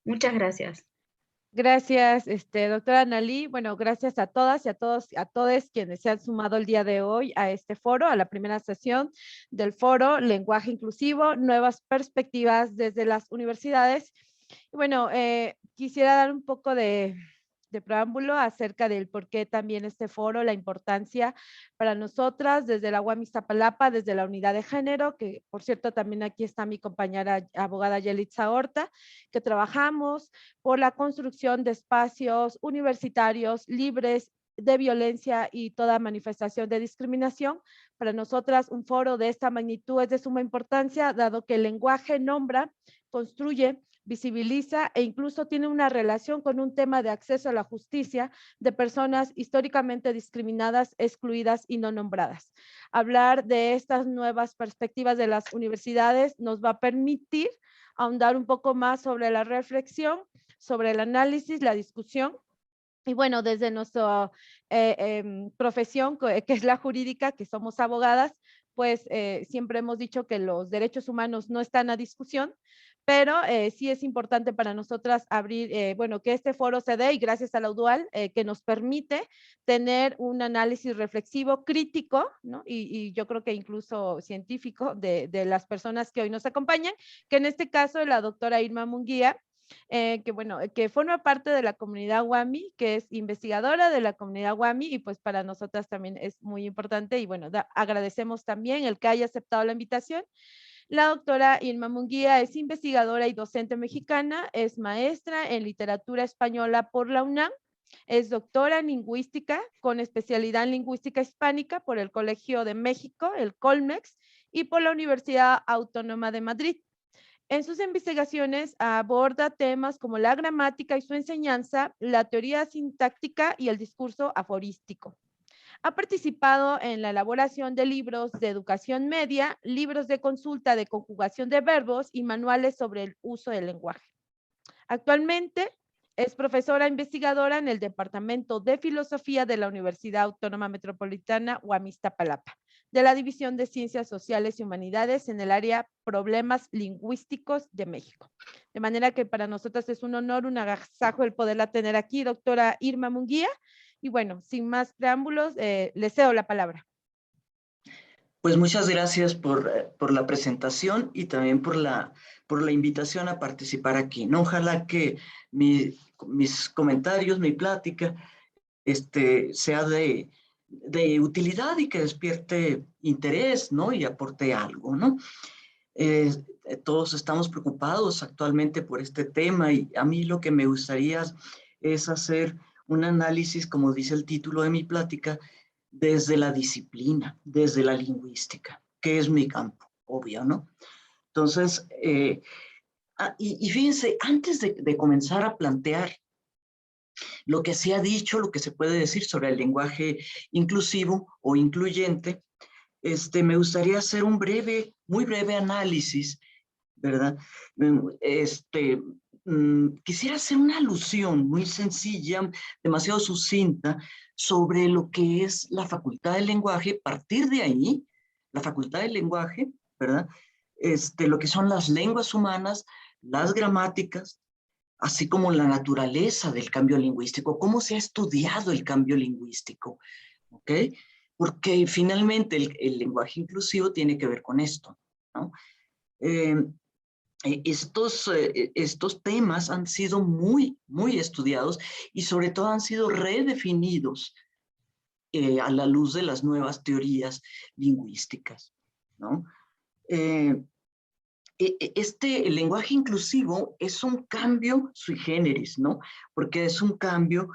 Muchas gracias. Gracias, doctora Analí. Bueno, gracias a todas y a todos, a todos quienes se han sumado el día de hoy a este foro, a la primera sesión del foro Lenguaje Inclusivo, Nuevas Perspectivas desde las Universidades. Y bueno, quisiera dar un poco de preámbulo acerca del por qué también este foro, la importancia para nosotras desde la UAM Iztapalapa, desde la unidad de género, que por cierto también aquí está mi compañera abogada Yelitza Horta, que trabajamos por la construcción de espacios universitarios libres de violencia y toda manifestación de discriminación. Para nosotras, un foro de esta magnitud es de suma importancia, dado que el lenguaje nombra, construye, visibiliza e incluso tiene una relación con un tema de acceso a la justicia de personas históricamente discriminadas, excluidas y no nombradas. Hablar de estas nuevas perspectivas de las universidades nos va a permitir ahondar un poco más sobre la reflexión, sobre el análisis, la discusión. Y bueno, desde nuestra profesión, que es la jurídica, que somos abogadas, pues siempre hemos dicho que los derechos humanos no están a discusión, pero sí es importante para nosotras abrir, bueno, que este foro se dé y gracias a la UDUAL, que nos permite tener un análisis reflexivo, crítico, ¿no? Y yo creo que incluso científico de las personas que hoy nos acompañan, que en este caso la doctora Irma Munguía, que bueno, que forma parte de la comunidad WAMI, que es investigadora de la comunidad WAMI y pues para nosotras también es muy importante y bueno, agradecemos también el que haya aceptado la invitación. La doctora Irma Munguía es investigadora y docente mexicana, es maestra en literatura española por la UNAM, es doctora en lingüística con especialidad en lingüística hispánica por el Colegio de México, el Colmex, y por la Universidad Autónoma de Madrid. En sus investigaciones aborda temas como la gramática y su enseñanza, la teoría sintáctica y el discurso aforístico. Ha participado en la elaboración de libros de educación media, libros de consulta de conjugación de verbos y manuales sobre el uso del lenguaje. Actualmente es profesora investigadora en el Departamento de Filosofía de la Universidad Autónoma Metropolitana UAM Iztapalapa, de la División de Ciencias Sociales y Humanidades en el área Problemas Lingüísticos de México. De manera que para nosotros es un honor, un agasajo el poderla tener aquí, doctora Irma Munguía. Y bueno, sin más preámbulos, le cedo la palabra. Pues muchas gracias por la presentación y también por la invitación a participar aquí, ¿no? Ojalá que mis comentarios, mi plática, sea de utilidad y que despierte interés, ¿no? Y aporte algo, ¿no? Eh, Todos estamos preocupados actualmente por este tema y a mí lo que me gustaría es hacer un análisis, como dice el título de mi plática, desde la disciplina, desde la lingüística, que es mi campo, obvio, ¿no? Entonces, y fíjense, antes de comenzar a plantear lo que se ha dicho, lo que se puede decir sobre el lenguaje inclusivo o incluyente, me gustaría hacer un muy breve análisis, ¿verdad? Quisiera hacer una alusión muy sencilla, demasiado sucinta, sobre lo que es la facultad del lenguaje, partir de ahí, la facultad del lenguaje, ¿verdad? Lo que son las lenguas humanas, las gramáticas, así como la naturaleza del cambio lingüístico, cómo se ha estudiado el cambio lingüístico, ¿ok? Porque finalmente el lenguaje inclusivo tiene que ver con esto, ¿no? Estos temas han sido muy estudiados y sobre todo han sido redefinidos a la luz de las nuevas teorías lingüísticas, ¿no? El lenguaje inclusivo es un cambio sui generis, ¿no? Porque es un cambio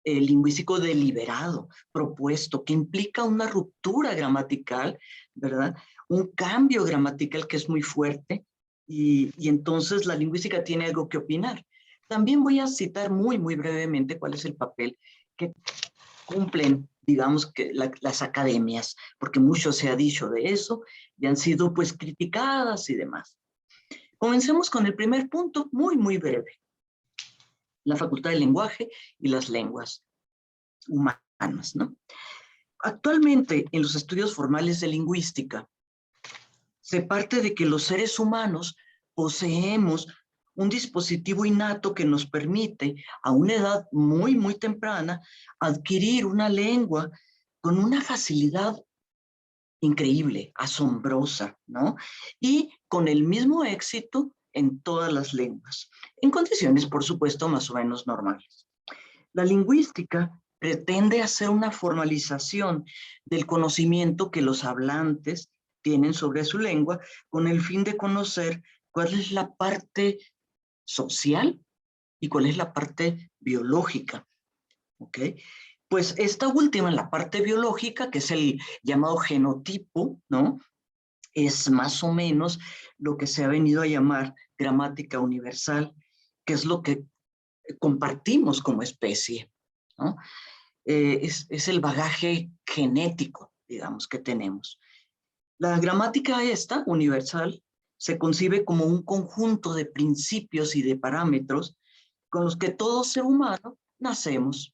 lingüístico deliberado, propuesto, que implica una ruptura gramatical, ¿verdad? Un cambio gramatical que es muy fuerte y entonces la lingüística tiene algo que opinar. También voy a citar muy brevemente cuál es el papel que cumplen, digamos, que las academias, porque mucho se ha dicho de eso y han sido pues criticadas y demás. Comencemos con el primer punto, muy breve. La facultad del lenguaje y las lenguas humanas, ¿no? Actualmente, en los estudios formales de lingüística, se parte de que los seres humanos poseemos un dispositivo innato que nos permite a una edad muy, muy temprana adquirir una lengua con una facilidad increíble, asombrosa, ¿no? Y con el mismo éxito en todas las lenguas, en condiciones, por supuesto, más o menos normales. La lingüística pretende hacer una formalización del conocimiento que los hablantes tienen sobre su lengua con el fin de conocer cuál es la parte social y cuál es la parte biológica, ¿ok? Pues esta última, en la parte biológica, que es el llamado genotipo, ¿no? Es más o menos lo que se ha venido a llamar gramática universal, que es lo que compartimos como especie, ¿no? Es el bagaje genético, digamos, que tenemos. La gramática esta, universal, se concibe como un conjunto de principios y de parámetros con los que todo ser humano nacemos.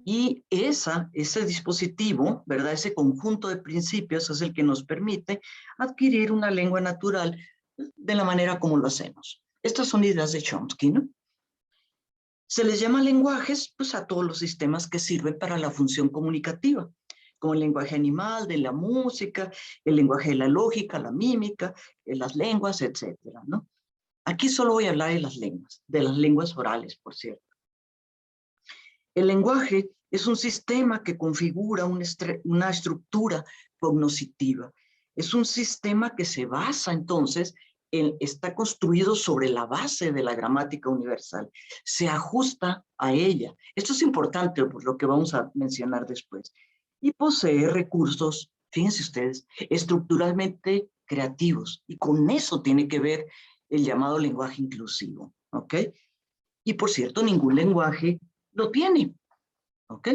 Y ese dispositivo, ¿verdad? Ese conjunto de principios es el que nos permite adquirir una lengua natural de la manera como lo hacemos. Estas son ideas de Chomsky, ¿no? Se les llama lenguajes pues, a todos los sistemas que sirven para la función comunicativa, como el lenguaje animal, de la música, el lenguaje de la lógica, la mímica, las lenguas, etcétera, ¿no? Aquí solo voy a hablar de las lenguas orales, por cierto. El lenguaje es un sistema que configura una estructura cognoscitiva. Es un sistema que se basa entonces está construido sobre la base de la gramática universal. Se ajusta a ella. Esto es importante por lo que vamos a mencionar después. Y posee recursos, fíjense ustedes, estructuralmente creativos. Y con eso tiene que ver el llamado lenguaje inclusivo. ¿Ok? Y por cierto, ningún lenguaje lo tiene. ¿Ok?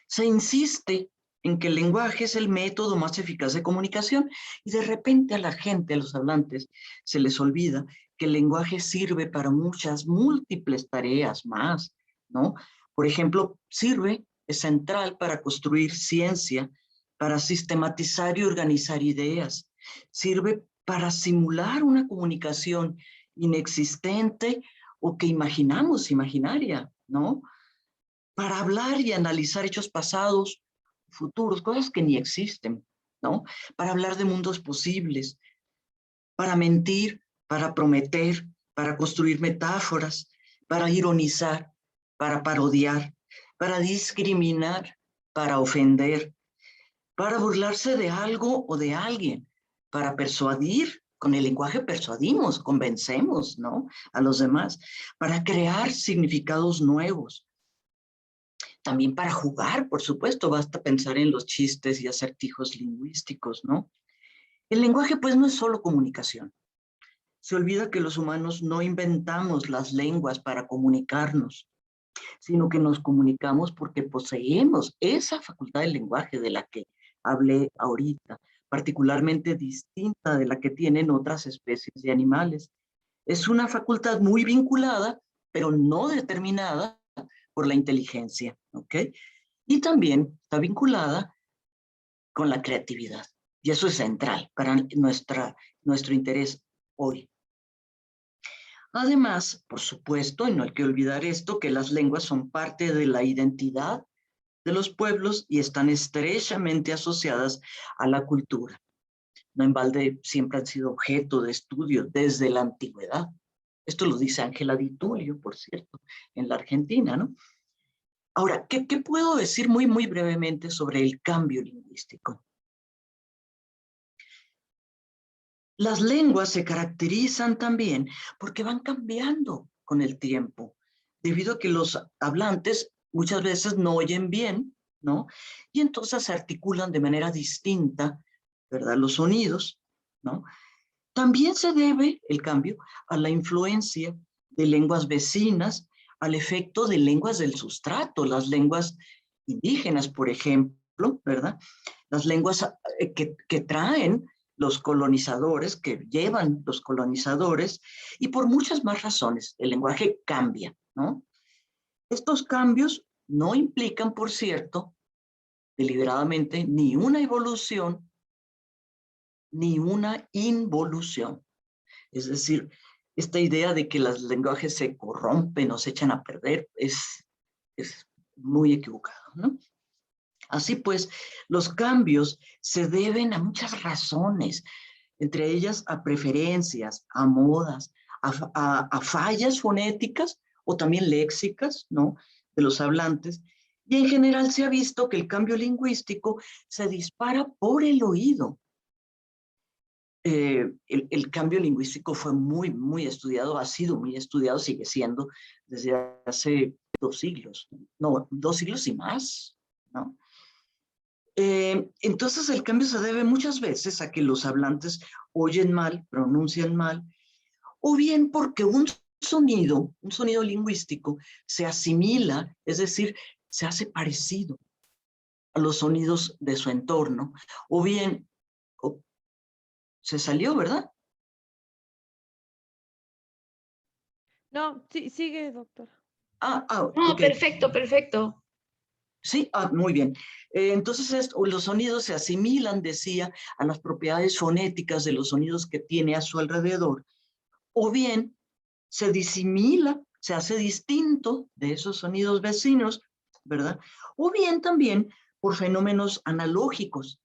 Se insiste en que el lenguaje es el método más eficaz de comunicación y de repente a la gente, a los hablantes, se les olvida que el lenguaje sirve para muchas, múltiples tareas más, ¿no? Por ejemplo, es central para construir ciencia, para sistematizar y organizar ideas, sirve para simular una comunicación inexistente o que imaginamos imaginaria, ¿no? Para hablar y analizar hechos pasados, futuros, cosas que ni existen, ¿no? Para hablar de mundos posibles, para mentir, para prometer, para construir metáforas, para ironizar, para parodiar, para discriminar, para ofender, para burlarse de algo o de alguien, para persuadir. Con el lenguaje persuadimos, convencemos, ¿no? A los demás, para crear significados nuevos. También para jugar, por supuesto, basta pensar en los chistes y acertijos lingüísticos, ¿no? El lenguaje, pues, no es solo comunicación. Se olvida que los humanos no inventamos las lenguas para comunicarnos, sino que nos comunicamos porque poseemos esa facultad del lenguaje de la que hablé ahorita, particularmente distinta de la que tienen otras especies de animales. Es una facultad muy vinculada, pero no determinada por la inteligencia, ¿ok? Y también está vinculada con la creatividad. Y eso es central para nuestro interés hoy. Además, por supuesto, y no hay que olvidar esto, que las lenguas son parte de la identidad de los pueblos y están estrechamente asociadas a la cultura. No en balde siempre han sido objeto de estudio desde la antigüedad. Esto lo dice Ángela Di Tullio, por cierto, en la Argentina, ¿no? Ahora, ¿qué puedo decir muy, muy brevemente sobre el cambio lingüístico? Las lenguas se caracterizan también porque van cambiando con el tiempo, debido a que los hablantes muchas veces no oyen bien, ¿no? Y entonces se articulan de manera distinta, ¿verdad? Los sonidos, ¿no? También se debe el cambio a la influencia de lenguas vecinas, al efecto de lenguas del sustrato, las lenguas indígenas, por ejemplo, ¿verdad? Las lenguas que traen los colonizadores, que llevan los colonizadores, y por muchas más razones el lenguaje cambia, ¿no? Estos cambios no implican, por cierto, deliberadamente, ni una evolución ni una involución. Es decir, esta idea de que los lenguajes se corrompen o se echan a perder es muy equivocado, ¿no? Así pues, los cambios se deben a muchas razones, entre ellas a preferencias, a modas, a fallas fonéticas o también léxicas, ¿no?, de los hablantes. Y en general se ha visto que el cambio lingüístico se dispara por el oído. El cambio lingüístico fue muy estudiado, ha sido muy estudiado, sigue siendo desde hace 2 siglos, no, 2 siglos y más, ¿no? Entonces el cambio se debe muchas veces a que los hablantes oyen mal, pronuncian mal, o bien porque un sonido lingüístico se asimila, es decir, se hace parecido a los sonidos de su entorno, o bien se salió, ¿verdad? No, sí, sigue, doctor. No, ok. perfecto, perfecto. Sí, muy bien. Entonces, los sonidos se asimilan, decía, a las propiedades fonéticas de los sonidos que tiene a su alrededor, o bien se disimila, se hace distinto de esos sonidos vecinos, ¿verdad? O bien también por fenómenos analógicos.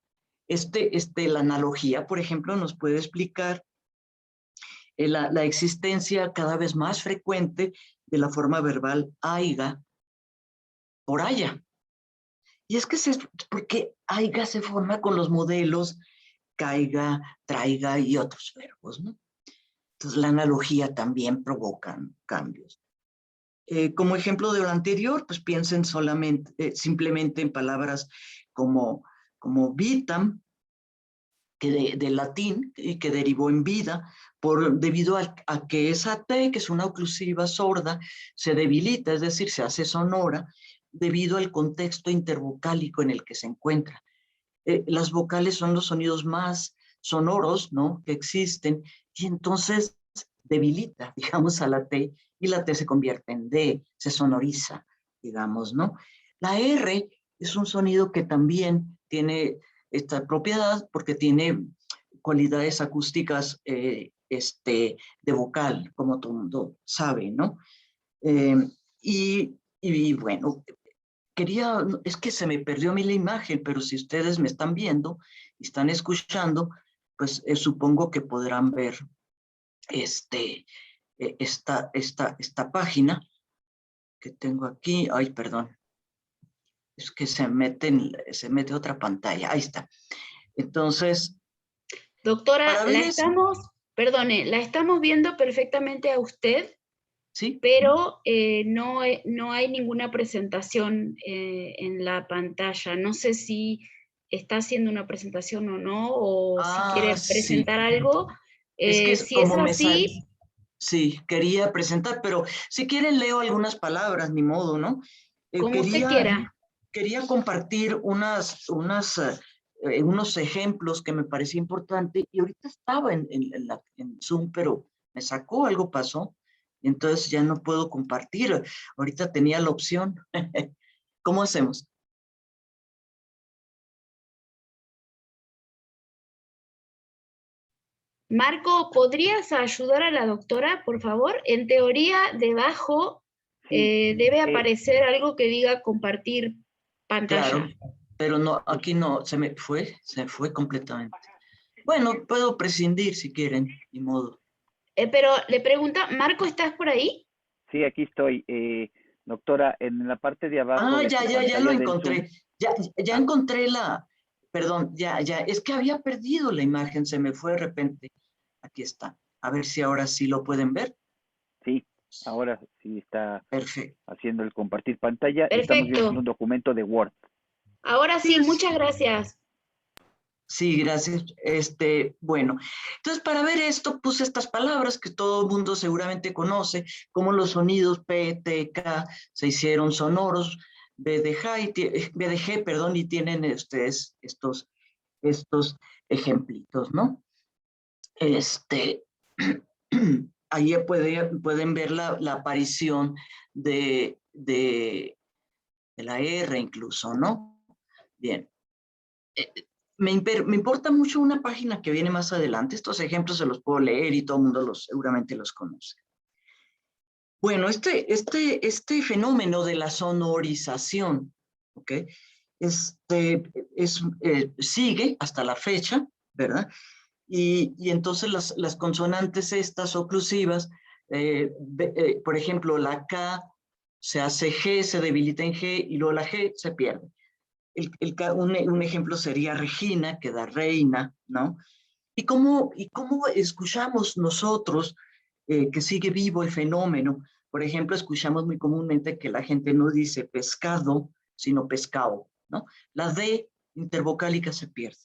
La analogía, por ejemplo, nos puede explicar la existencia cada vez más frecuente de la forma verbal aiga por haya. Y es que porque aiga se forma con los modelos caiga, traiga y otros verbos, ¿no? Entonces la analogía también provoca cambios. Como ejemplo de lo anterior, pues piensen simplemente en palabras como vitam, que de latín, y que derivó en vida, debido a que esa T, que es una oclusiva sorda, se debilita, es decir, se hace sonora, debido al contexto intervocálico en el que se encuentra. Las vocales son los sonidos más sonoros, ¿no?, que existen, y entonces debilita, digamos, a la T, y la T se convierte en D, se sonoriza, digamos, ¿no? La R es un sonido que también tiene esta propiedad porque tiene cualidades acústicas de vocal, como todo el mundo sabe, ¿no? Eh, y bueno, es que se me perdió a mí la imagen, pero si ustedes me están viendo y están escuchando, pues supongo que podrán ver esta página que tengo aquí. Ay, perdón, es que se mete otra pantalla. Ahí está. Entonces, Doctora, para ver eso, perdone, la estamos viendo perfectamente a usted, ¿sí? pero no hay ninguna presentación en la pantalla. No sé si está haciendo una presentación o no, o si quiere Sí. presentar algo. Es que Si es como me sale, así, sí, quería presentar, pero si quieren leo algunas palabras, ni modo, ¿no? como usted Quería quiera. compartir unos ejemplos que me parecía importante, y ahorita estaba en Zoom, pero me sacó, algo pasó, entonces ya no puedo compartir. Ahorita tenía la opción. ¿Cómo hacemos? Marco, ¿podrías ayudar a la doctora, por favor? En teoría, debajo debe aparecer algo que diga compartir Claro, pantalla. pero no, aquí no, se fue completamente. Bueno, puedo prescindir si quieren, ni modo. Pero le pregunta, Marco, ¿estás por ahí? Sí, aquí estoy. Doctora, en la parte de abajo de Ya su lo pantalla del Zoom. encontré. Ya Ah, encontré perdón, es que había perdido la imagen, se me fue de repente. Aquí está. A ver si ahora sí lo pueden ver. sí, ahora sí está Perfecto. haciendo el compartir pantalla y estamos viendo Perfecto. un documento de Word. Ahora sí, muchas gracias. Sí, gracias. Bueno, entonces para ver esto puse estas palabras que todo el mundo seguramente conoce, como los sonidos P, T, K se hicieron sonoros, BDG, perdón, y tienen ustedes estos ejemplitos, ¿no? Ahí pueden ver la aparición de la R incluso, ¿no? Bien. me importa mucho una página que viene más adelante. Estos ejemplos se los puedo leer y todo el mundo seguramente los conoce. Bueno, este fenómeno de la sonorización, ¿ok? Sigue hasta la fecha, ¿verdad? Y entonces las consonantes estas oclusivas, por ejemplo, la K se hace G, se debilita en G, y luego la G se pierde. Un ejemplo sería Regina, que da reina, ¿no? ¿Y cómo escuchamos nosotros que sigue vivo el fenómeno? Por ejemplo, escuchamos muy comúnmente que la gente no dice pescado, sino pescado, ¿no? La D intervocálica se pierde.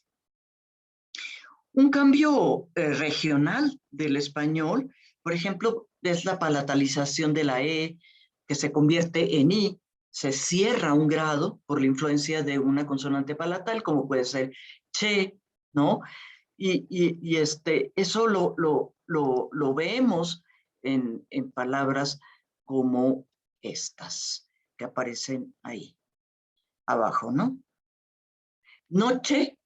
Un cambio regional del español, por ejemplo, es la palatalización de la E, que se convierte en I, se cierra un grado por la influencia de una consonante palatal, como puede ser che, ¿no? Y eso lo vemos en palabras como estas, que aparecen ahí, abajo, ¿no? Noche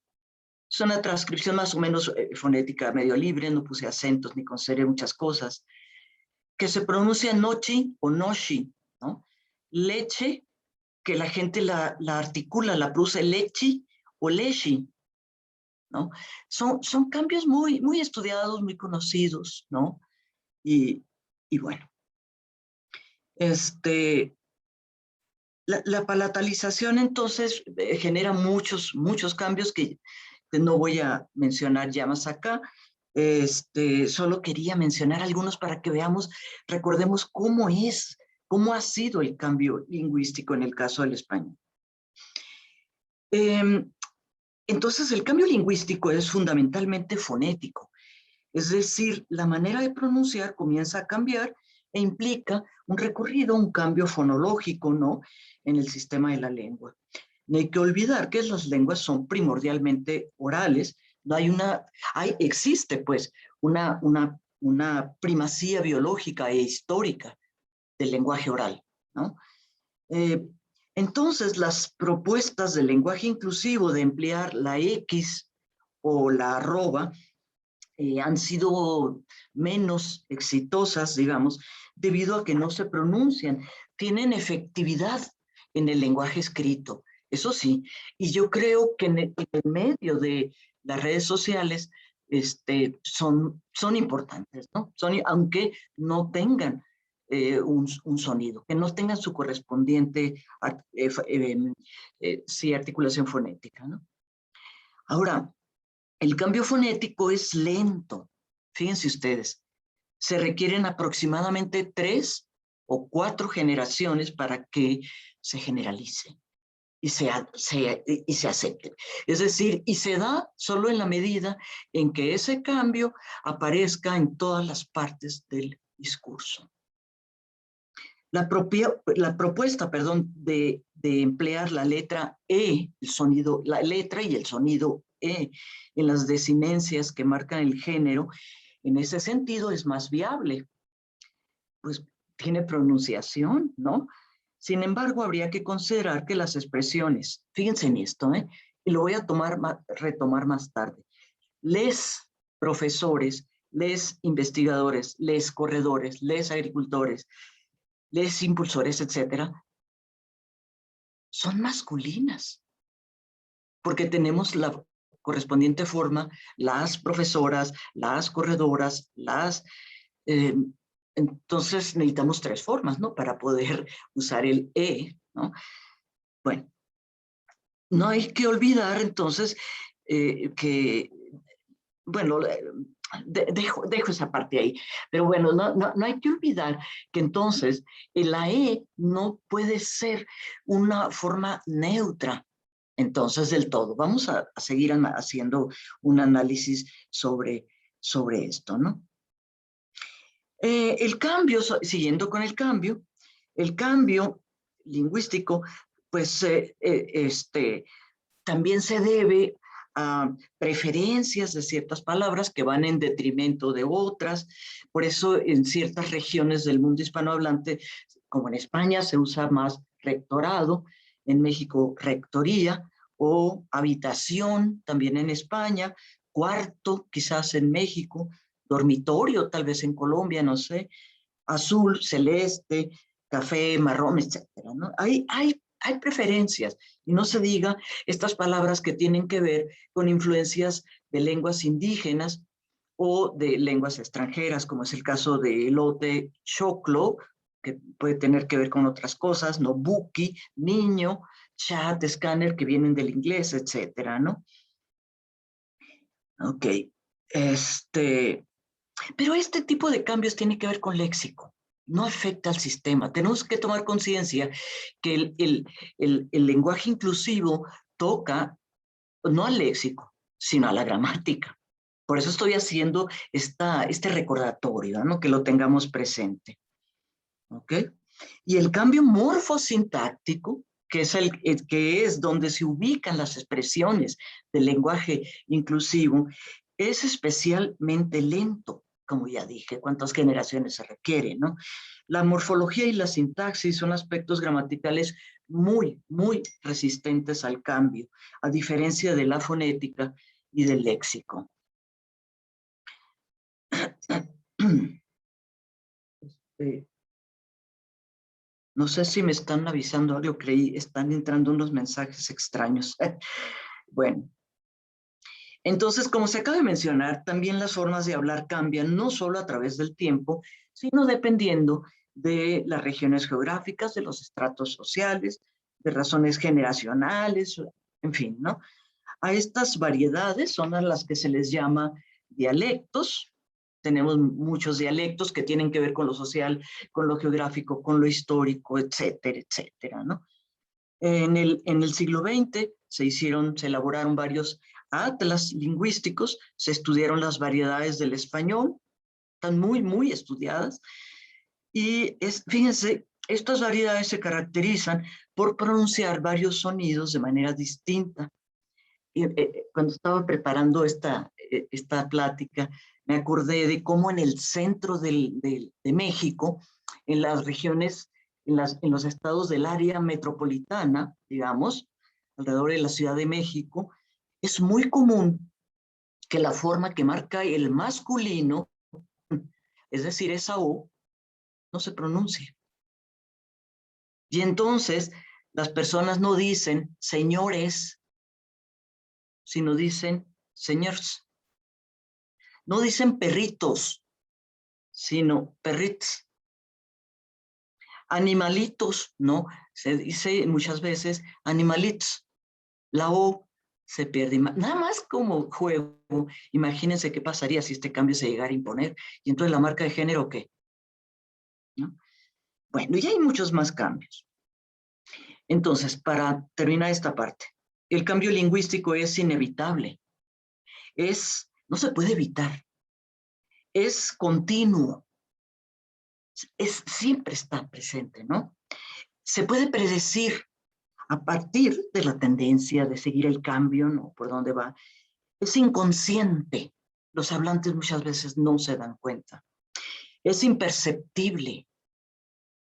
es una transcripción más o menos fonética medio libre, no puse acentos ni consideré muchas cosas, que se pronuncia nochi o noshi, ¿no? Leche, que la gente la articula, la produce lechi o leshi, ¿no? Son cambios muy estudiados, muy conocidos, ¿no? Y bueno, la palatalización entonces genera muchos cambios que no voy a mencionar ya más acá. Solo quería mencionar algunos para que veamos, recordemos cómo ha sido el cambio lingüístico en el caso del español. Entonces, el cambio lingüístico es fundamentalmente fonético, es decir, la manera de pronunciar comienza a cambiar e implica un recorrido, un cambio fonológico, ¿no?, en el sistema de la lengua. No hay que olvidar que las lenguas son primordialmente orales. No existe pues una primacía biológica e histórica del lenguaje oral, ¿no? Entonces, las propuestas del lenguaje inclusivo de emplear la X o la arroba han sido menos exitosas, digamos, debido a que no se pronuncian. Tienen efectividad en el lenguaje escrito, eso sí, y yo creo que en el medio de las redes sociales son importantes, ¿no? Aunque no tengan un sonido, que no tengan su correspondiente sí, articulación fonética, ¿no? Ahora, el cambio fonético es lento, fíjense ustedes, se requieren aproximadamente 3 o 4 generaciones para que se generalice y se acepte. Es decir, y se da solo en la medida en que ese cambio aparezca en todas las partes del discurso. La propuesta, de emplear la letra E, la letra y el sonido E en las desinencias que marcan el género, en ese sentido es más viable, pues tiene pronunciación, ¿no? Sin embargo, habría que considerar que las expresiones, fíjense en esto, y lo voy a retomar más tarde, les profesores, les investigadores, les corredores, les agricultores, les impulsores, etcétera, son masculinas, porque tenemos la correspondiente forma, las profesoras, las corredoras, entonces necesitamos 3 formas, ¿no?, para poder usar el E, ¿no? Bueno, no hay que olvidar entonces que, bueno, dejo esa parte ahí, pero bueno, no hay que olvidar que entonces la E no puede ser una forma neutra, entonces del todo. Vamos a seguir haciendo un análisis sobre esto, ¿no? El cambio, siguiendo con el cambio lingüístico, pues también se debe a preferencias de ciertas palabras que van en detrimento de otras. Por eso en ciertas regiones del mundo hispanohablante, como en España, se usa más rectorado, en México rectoría, o habitación también en España, cuarto quizás en México, dormitorio tal vez en Colombia, no sé, azul, celeste, café, marrón, etcétera, ¿no? Hay preferencias, y no se diga estas palabras que tienen que ver con influencias de lenguas indígenas o de lenguas extranjeras, como es el caso de elote, choclo, que puede tener que ver con otras cosas, ¿no? Buki, niño, chat, escáner, que vienen del inglés, etcétera, ¿no? Ok, pero este tipo de cambios tiene que ver con léxico, no afecta al sistema. Tenemos que tomar conciencia que el lenguaje inclusivo toca no al léxico, sino a la gramática. Por eso estoy haciendo este recordatorio, ¿no? Que lo tengamos presente. ¿Ok? Y el cambio morfosintáctico, que es donde se ubican las expresiones del lenguaje inclusivo, es especialmente lento, como ya dije, cuántas generaciones se requieren, ¿no? La morfología y la sintaxis son aspectos gramaticales muy, muy resistentes al cambio, a diferencia de la fonética y del léxico. No sé si me están avisando algo, creí, están entrando unos mensajes extraños. Bueno, entonces, como se acaba de mencionar, también las formas de hablar cambian no solo a través del tiempo, sino dependiendo de las regiones geográficas, de los estratos sociales, de razones generacionales, en fin, ¿no? A estas variedades son a las que se les llama dialectos. Tenemos muchos dialectos que tienen que ver con lo social, con lo geográfico, con lo histórico, etcétera, etcétera, ¿no? En el siglo XX se elaboraron varios atlas lingüísticos, se estudiaron las variedades del español, están muy, muy estudiadas, y fíjense, estas variedades se caracterizan por pronunciar varios sonidos de manera distinta. Cuando estaba preparando esta plática, me acordé de cómo en el centro de México, en las regiones, en los estados del área metropolitana, digamos, alrededor de la Ciudad de México, es muy común que la forma que marca el masculino, es decir, esa O, no se pronuncie. Y entonces las personas no dicen señores, sino dicen señores. No dicen perritos, sino perrits. Animalitos, ¿no? Se dice muchas veces animalitos. La O se pierde. Nada más como juego. Imagínense qué pasaría si este cambio se llegara a imponer. Y entonces la marca de género, ¿qué? ¿No? Bueno, y hay muchos más cambios. Entonces, para terminar esta parte, el cambio lingüístico es inevitable. No se puede evitar. Es continuo. Siempre está presente, ¿no? Se puede predecir a partir de la tendencia de seguir el cambio, ¿no? Por dónde va. Es inconsciente. Los hablantes muchas veces no se dan cuenta. Es imperceptible.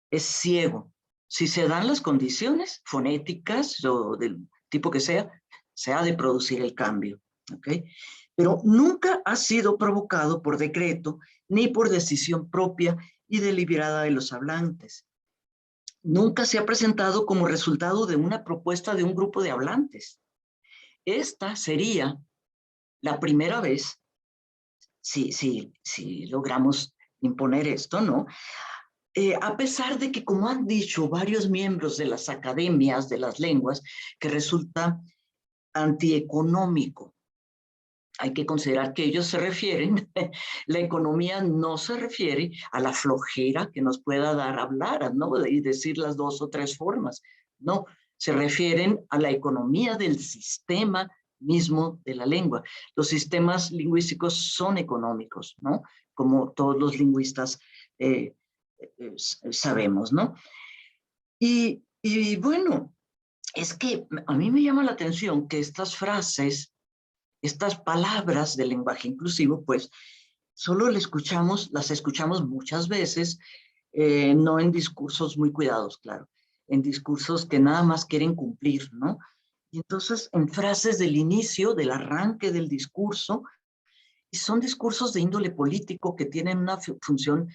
Es ciego. Si se dan las condiciones fonéticas o del tipo que sea, se ha de producir el cambio, ¿ok? Pero nunca ha sido provocado por decreto ni por decisión propia y deliberada de los hablantes. Nunca se ha presentado como resultado de una propuesta de un grupo de hablantes. Esta sería la primera vez, si logramos imponer esto, ¿no? A pesar de que, como han dicho varios miembros de las academias de las lenguas, que resulta antieconómico. Hay que considerar que ellos se refieren, la economía no se refiere a la flojera que nos pueda dar hablar, ¿no? Y decir las dos o tres formas. No, se refieren a la economía del sistema mismo de la lengua. Los sistemas lingüísticos son económicos, ¿no? Como todos los lingüistas sabemos, ¿no? Y bueno, es que a mí me llama la atención que estas frases, estas palabras del lenguaje inclusivo, pues solo las escuchamos muchas veces, no en discursos muy cuidados, claro, en discursos que nada más quieren cumplir, ¿no? Y entonces en frases del inicio, del arranque del discurso, y son discursos de índole político que tienen una función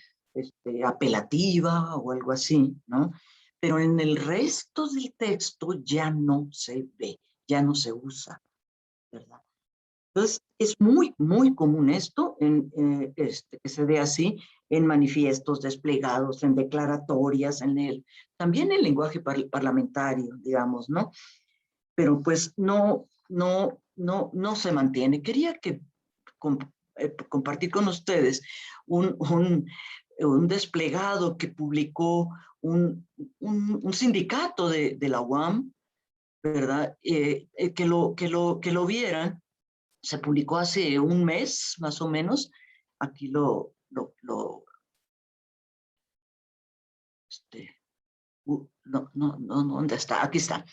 apelativa o algo así, ¿no? Pero en el resto del texto ya no se ve, ya no se usa, ¿verdad? Entonces, es muy, muy común esto, que se dé así en manifiestos desplegados, en declaratorias, también en lenguaje parlamentario, digamos, ¿no? Pero pues no se mantiene. Quería compartir con ustedes un desplegado que publicó un sindicato de la UAM, ¿verdad? Que lo vieran. Se publicó hace un mes, más o menos. Aquí ¿dónde está? Aquí está.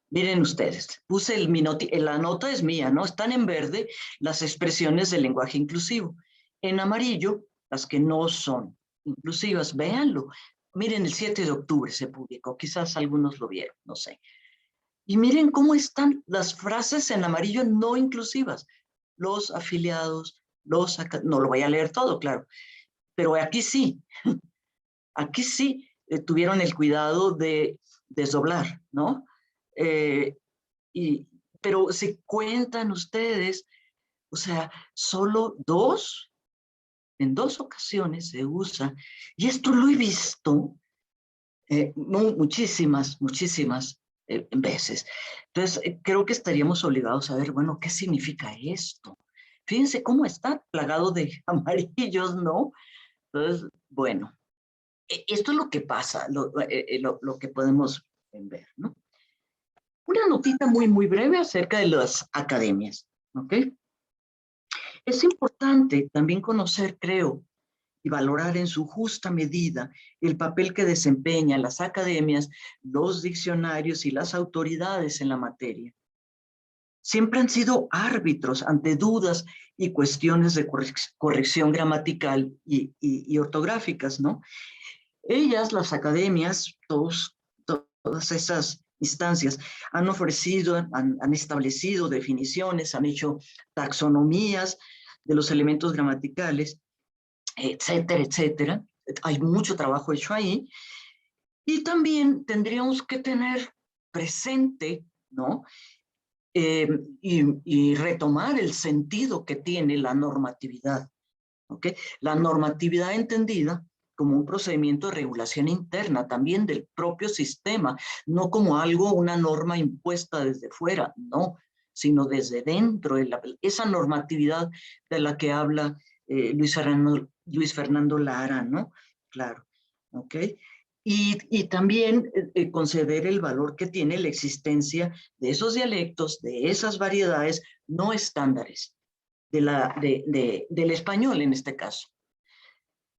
Miren ustedes, puse la nota es mía, ¿no? Están en verde las expresiones del lenguaje inclusivo. En amarillo, las que no son inclusivas. Véanlo. Miren, el 7 de octubre se publicó. Quizás algunos lo vieron, no sé. Y miren cómo están las frases en amarillo no inclusivas. Los afiliados, no lo voy a leer todo, claro. Pero aquí sí. Aquí sí tuvieron el cuidado de desdoblar, ¿no? Pero se cuentan ustedes, o sea, solo en 2 ocasiones se usa, y esto lo he visto muchísimas veces. Entonces, creo que estaríamos obligados a ver, bueno, ¿qué significa esto? Fíjense cómo está plagado de amarillos, ¿no? Entonces, bueno, esto es lo que pasa, lo que podemos ver, ¿no? Una notita muy, muy breve acerca de las academias, ¿ok? Es importante también conocer, creo, y valorar en su justa medida el papel que desempeñan las academias, los diccionarios y las autoridades en la materia. Siempre han sido árbitros ante dudas y cuestiones de corrección gramatical y ortográficas, ¿no? Ellas, las academias, todas esas instancias han ofrecido, han establecido definiciones, han hecho taxonomías de los elementos gramaticales, etcétera, etcétera. Hay mucho trabajo hecho ahí. Y también tendríamos que tener presente, ¿no? Y retomar el sentido que tiene la normatividad, ¿ok? La normatividad entendida como un procedimiento de regulación interna también del propio sistema, no como algo, una norma impuesta desde fuera, no, sino desde dentro, esa normatividad de la que habla Luis Fernando Lara, ¿no? Claro, ¿ok? Y también conceder el valor que tiene la existencia de esos dialectos, de esas variedades no estándares del español en este caso.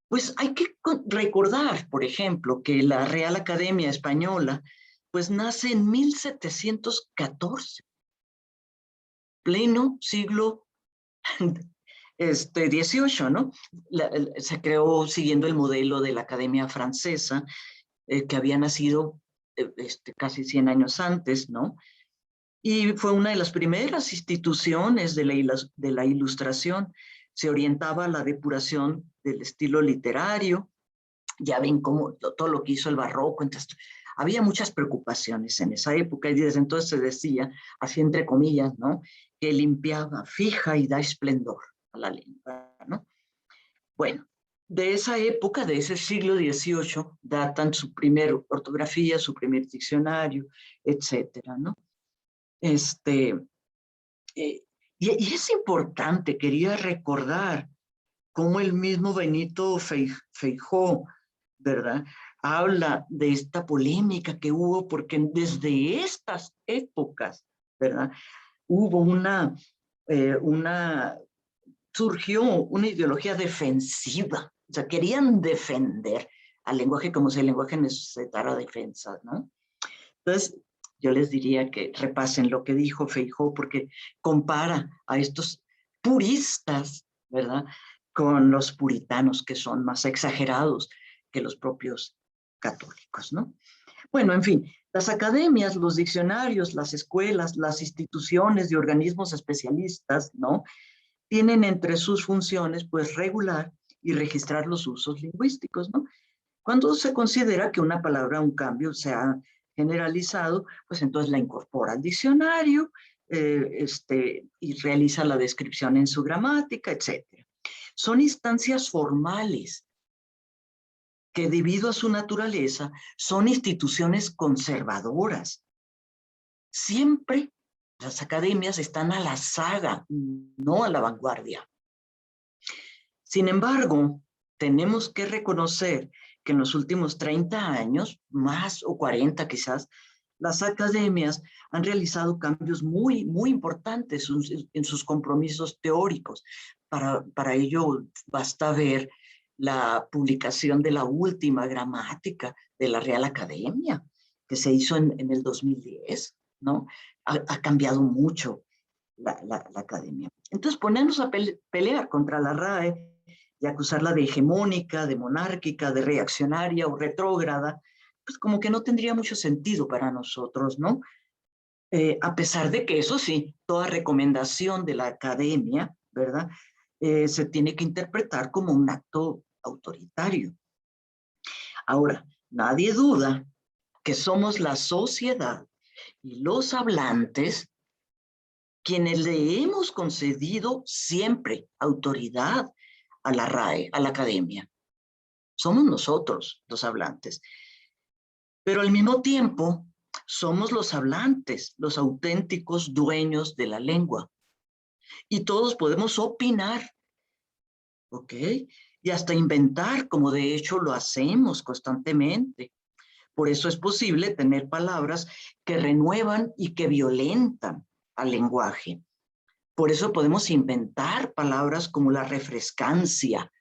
Pues hay que recordar, por ejemplo, que la Real Academia Española pues nace en 1714, pleno siglo XVIII, ¿no? Se creó siguiendo el modelo de la Academia Francesa, que había nacido casi 100 años antes, ¿no? Y fue una de las primeras instituciones de la Ilustración. Se orientaba a la depuración del estilo literario. Ya ven cómo todo lo que hizo el barroco. Entonces, había muchas preocupaciones en esa época y desde entonces se decía, así entre comillas, ¿no? Que limpiaba, fija y da esplendor a la lengua, ¿no? Bueno, de esa época, de ese siglo XVIII, datan su primer ortografía, su primer diccionario, etcétera, ¿no? Y es importante, quería recordar cómo el mismo Benito Feijóo, ¿verdad? Habla de esta polémica que hubo, porque desde estas épocas, ¿verdad? Hubo surgió una ideología defensiva, o sea, querían defender al lenguaje como si el lenguaje necesitara defensa, ¿no? Entonces, yo les diría que repasen lo que dijo Feijóo, porque compara a estos puristas, ¿verdad?, con los puritanos, que son más exagerados que los propios católicos, ¿no? Bueno, en fin, las academias, los diccionarios, las escuelas, las instituciones y organismos especialistas, ¿no? Tienen entre sus funciones, pues, regular y registrar los usos lingüísticos, ¿no? Cuando se considera que una palabra, un cambio, se ha generalizado, pues entonces la incorpora al diccionario, y realiza la descripción en su gramática, etc. Son instancias formales que, debido a su naturaleza, son instituciones conservadoras. Siempre las academias están a la saga, no a la vanguardia. Sin embargo, tenemos que reconocer que en los últimos 30 años, más o 40 quizás, las academias han realizado cambios muy, muy importantes en sus compromisos teóricos. Para ello basta ver la publicación de la última gramática de la Real Academia, que se hizo en el 2010, ¿no? Ha cambiado mucho la academia. Entonces, ponernos a pelear contra la RAE y acusarla de hegemónica, de monárquica, de reaccionaria o retrógrada, pues como que no tendría mucho sentido para nosotros, ¿no? A pesar de que, eso sí, toda recomendación de la academia, ¿verdad? Se tiene que interpretar como un acto autoritario. Ahora, nadie duda que somos la sociedad y los hablantes quienes le hemos concedido siempre autoridad a la RAE, a la academia. Somos nosotros los hablantes. Pero al mismo tiempo, somos los hablantes, los auténticos dueños de la lengua. Y todos podemos opinar, ¿ok? Y hasta inventar, como de hecho lo hacemos constantemente. Por eso es posible tener palabras que renuevan y que violentan al lenguaje. Por eso podemos inventar palabras como la refrescancia.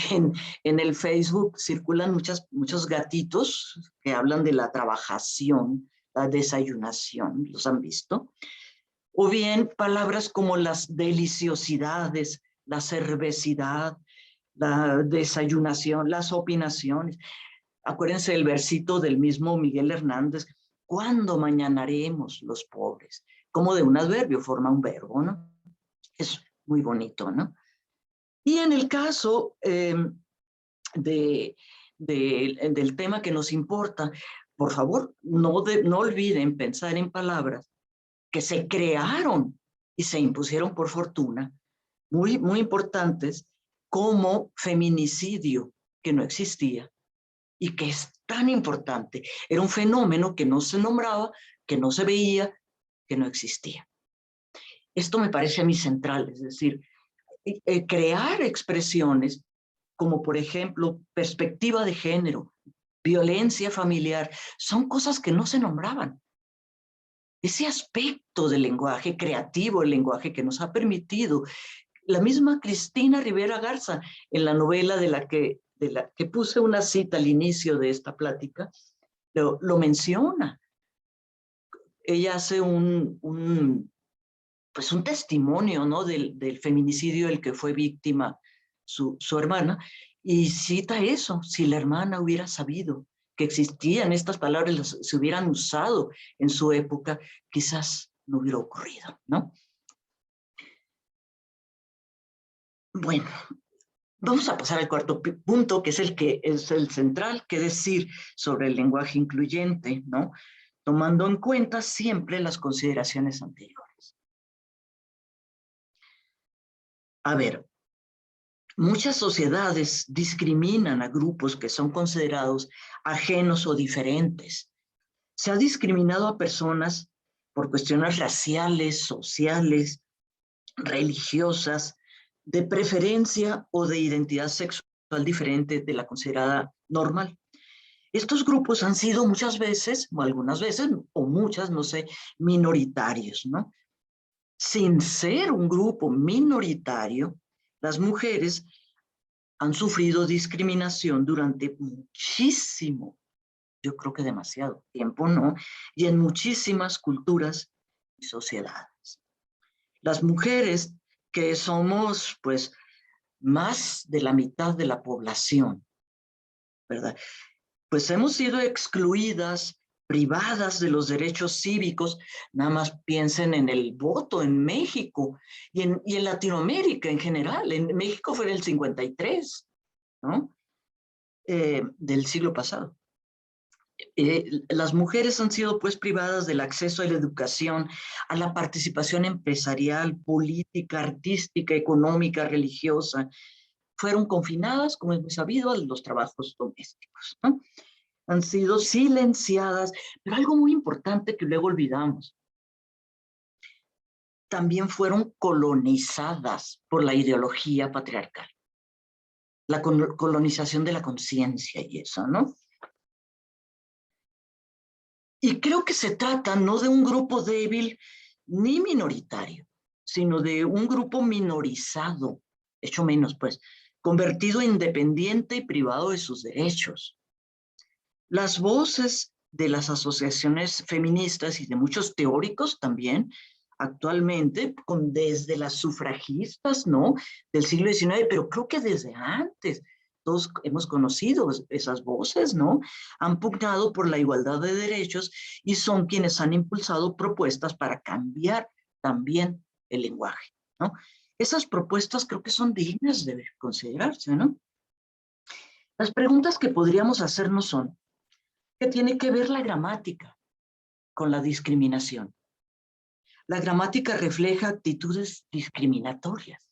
En el Facebook circulan muchos gatitos que hablan de la trabajación, la desayunación, ¿los han visto? O bien palabras como las deliciosidades, la cervecidad, la desayunación, las opinaciones. Acuérdense del versito del mismo Miguel Hernández: ¿cuándo mañanaremos los pobres? Como de un adverbio forma un verbo, ¿no? Es muy bonito, ¿no? Y en el caso del tema que nos importa, por favor, no olviden pensar en palabras que se crearon y se impusieron por fortuna, muy, muy importantes, como feminicidio, que no existía y que es tan importante. Era un fenómeno que no se nombraba, que no se veía, que no existía. Esto me parece a mí central, es decir, crear expresiones como, por ejemplo, perspectiva de género, violencia familiar, son cosas que no se nombraban. Ese aspecto del lenguaje creativo, el lenguaje que nos ha permitido, la misma Cristina Rivera Garza, en la novela de la que puse una cita al inicio de esta plática, lo menciona. Ella hace pues un testimonio, ¿no? del feminicidio del que fue víctima su hermana, y cita eso: si la hermana hubiera sabido que existían estas palabras, se hubieran usado en su época, quizás no hubiera ocurrido, ¿no? Bueno, vamos a pasar al cuarto punto, que es el central, que decir sobre el lenguaje incluyente, ¿no? Tomando en cuenta siempre las consideraciones anteriores. A ver, muchas sociedades discriminan a grupos que son considerados ajenos o diferentes. Se ha discriminado a personas por cuestiones raciales, sociales, religiosas, de preferencia o de identidad sexual diferente de la considerada normal. Estos grupos han sido muchas veces, o algunas veces, o muchas, no sé, minoritarios, ¿no? Sin ser un grupo minoritario, las mujeres han sufrido discriminación durante muchísimo, yo creo que demasiado tiempo, ¿no? Y en muchísimas culturas y sociedades. Las mujeres, que somos, pues, más de la mitad de la población, ¿verdad? Pues hemos sido excluidas privadas de los derechos cívicos. Nada más piensen en el voto en México y en Latinoamérica en general. En México fue en el 53, ¿no? Del siglo pasado. Las mujeres han sido pues privadas del acceso a la educación, a la participación empresarial, política, artística, económica, religiosa. Fueron confinadas, como es muy sabido, a los trabajos domésticos, ¿no? Han sido silenciadas, pero algo muy importante que luego olvidamos. También fueron colonizadas por la ideología patriarcal. La colonización de la conciencia y eso, ¿no? Y creo que se trata no de un grupo débil ni minoritario, sino de un grupo minorizado, hecho menos pues, convertido en independiente y privado de sus derechos. Las voces de las asociaciones feministas y de muchos teóricos también, actualmente, desde las sufragistas, ¿no?, del siglo XIX, pero creo que desde antes, todos hemos conocido esas voces, ¿no? Han pugnado por la igualdad de derechos y son quienes han impulsado propuestas para cambiar también el lenguaje, ¿no? Esas propuestas creo que son dignas de considerarse, ¿no? Las preguntas que podríamos hacernos son, ¿qué tiene que ver la gramática con la discriminación? La gramática refleja actitudes discriminatorias.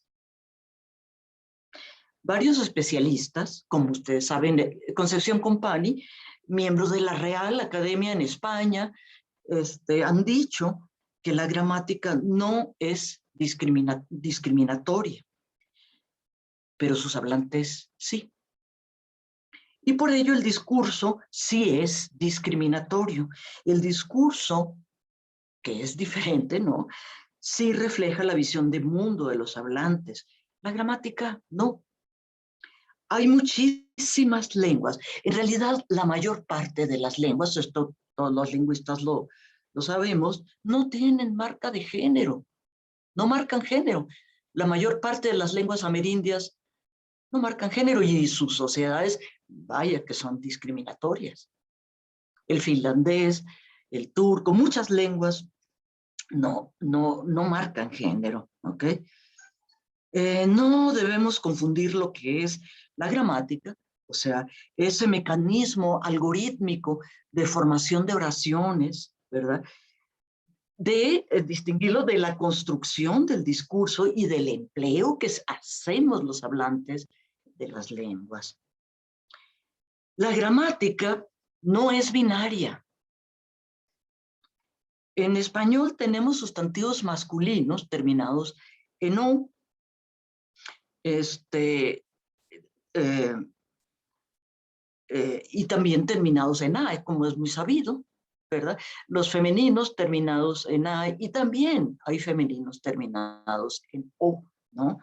Varios especialistas, como ustedes saben, Concepción Company, miembro de la Real Academia en España, han dicho que la gramática no es discriminatoria, pero sus hablantes sí. Y por ello el discurso sí es discriminatorio. El discurso, que es diferente, ¿no?, sí refleja la visión de mundo de los hablantes. La gramática no. Hay muchísimas lenguas. En realidad, la mayor parte de las lenguas, esto todos los lingüistas lo sabemos, no tienen marca de género. No marcan género. La mayor parte de las lenguas amerindias no marcan género y sus sociedades, vaya que son discriminatorias. El finlandés, el turco, muchas lenguas no marcan género, ¿ok? No debemos confundir lo que es la gramática, o sea, ese mecanismo algorítmico de formación de oraciones, ¿verdad?, de distinguirlo de la construcción del discurso y del empleo que hacemos los hablantes de las lenguas. La gramática no es binaria. En español tenemos sustantivos masculinos terminados en O, y también terminados en A, como es muy sabido, ¿verdad? Los femeninos terminados en A, y también hay femeninos terminados en O, ¿no?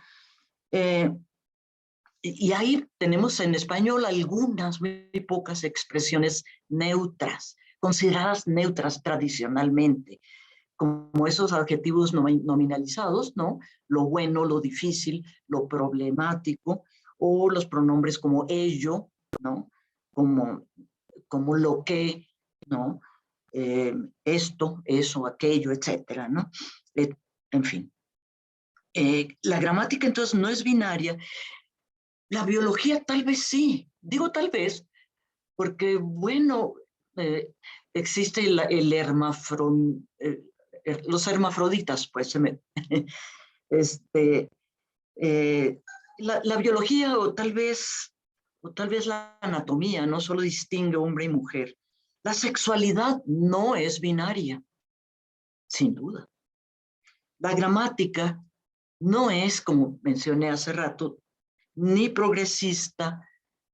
Y ahí tenemos en español algunas muy pocas expresiones neutras, consideradas neutras tradicionalmente, como esos adjetivos nominalizados, ¿no? Lo bueno, lo difícil, lo problemático, o los pronombres como ello, ¿no? Como lo que, ¿no? Esto, eso, aquello, etcétera, ¿no? En fin. La gramática entonces no es binaria. La biología tal vez sí. Digo tal vez porque, bueno, existe los hermafroditas, pues, la biología o tal vez la anatomía no solo distingue hombre y mujer. La sexualidad no es binaria, sin duda. La gramática no es, como mencioné hace rato, ni progresista,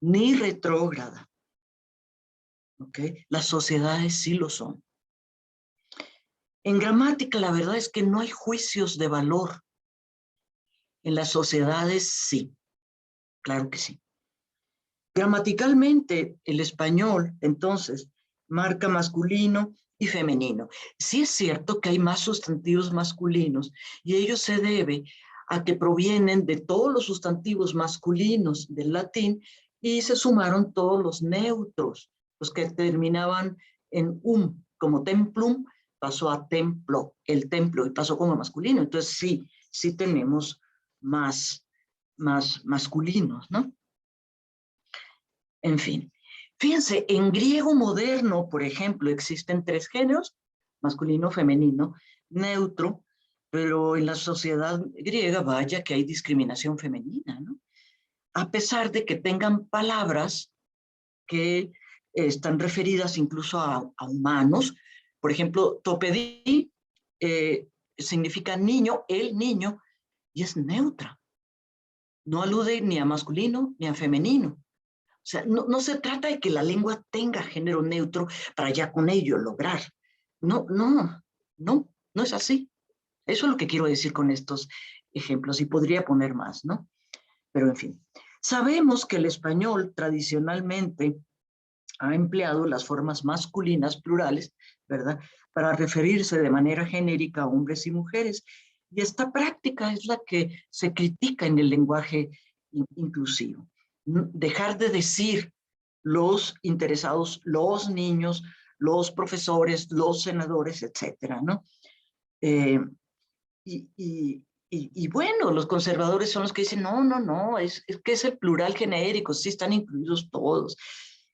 ni retrógrada. ¿Ok? Las sociedades sí lo son. En gramática, la verdad es que no hay juicios de valor. En las sociedades sí, claro que sí. Gramaticalmente, el español, entonces, marca masculino y femenino. Sí es cierto que hay más sustantivos masculinos y ello se debe a que provienen de todos los sustantivos masculinos del latín y se sumaron todos los neutros, los que terminaban en como templum, pasó a templo, el templo, y pasó como masculino. Entonces sí tenemos más masculinos, ¿no? En fin, fíjense, en griego moderno, por ejemplo, existen 3 géneros, masculino, femenino, neutro, pero en la sociedad griega, vaya que hay discriminación femenina, ¿no? A pesar de que tengan palabras que están referidas incluso a humanos. Por ejemplo, topedí significa niño, el niño, y es neutra. No alude ni a masculino ni a femenino. O sea, no se trata de que la lengua tenga género neutro para ya con ello lograr. No es así. Eso es lo que quiero decir con estos ejemplos, y podría poner más, ¿no? Pero en fin, sabemos que el español tradicionalmente ha empleado las formas masculinas plurales, ¿verdad?, para referirse de manera genérica a hombres y mujeres. Y esta práctica es la que se critica en el lenguaje inclusivo. Dejar de decir los interesados, los niños, los profesores, los senadores, etcétera, ¿no? Y bueno, los conservadores son los que dicen, no, es que es el plural genérico, sí están incluidos todos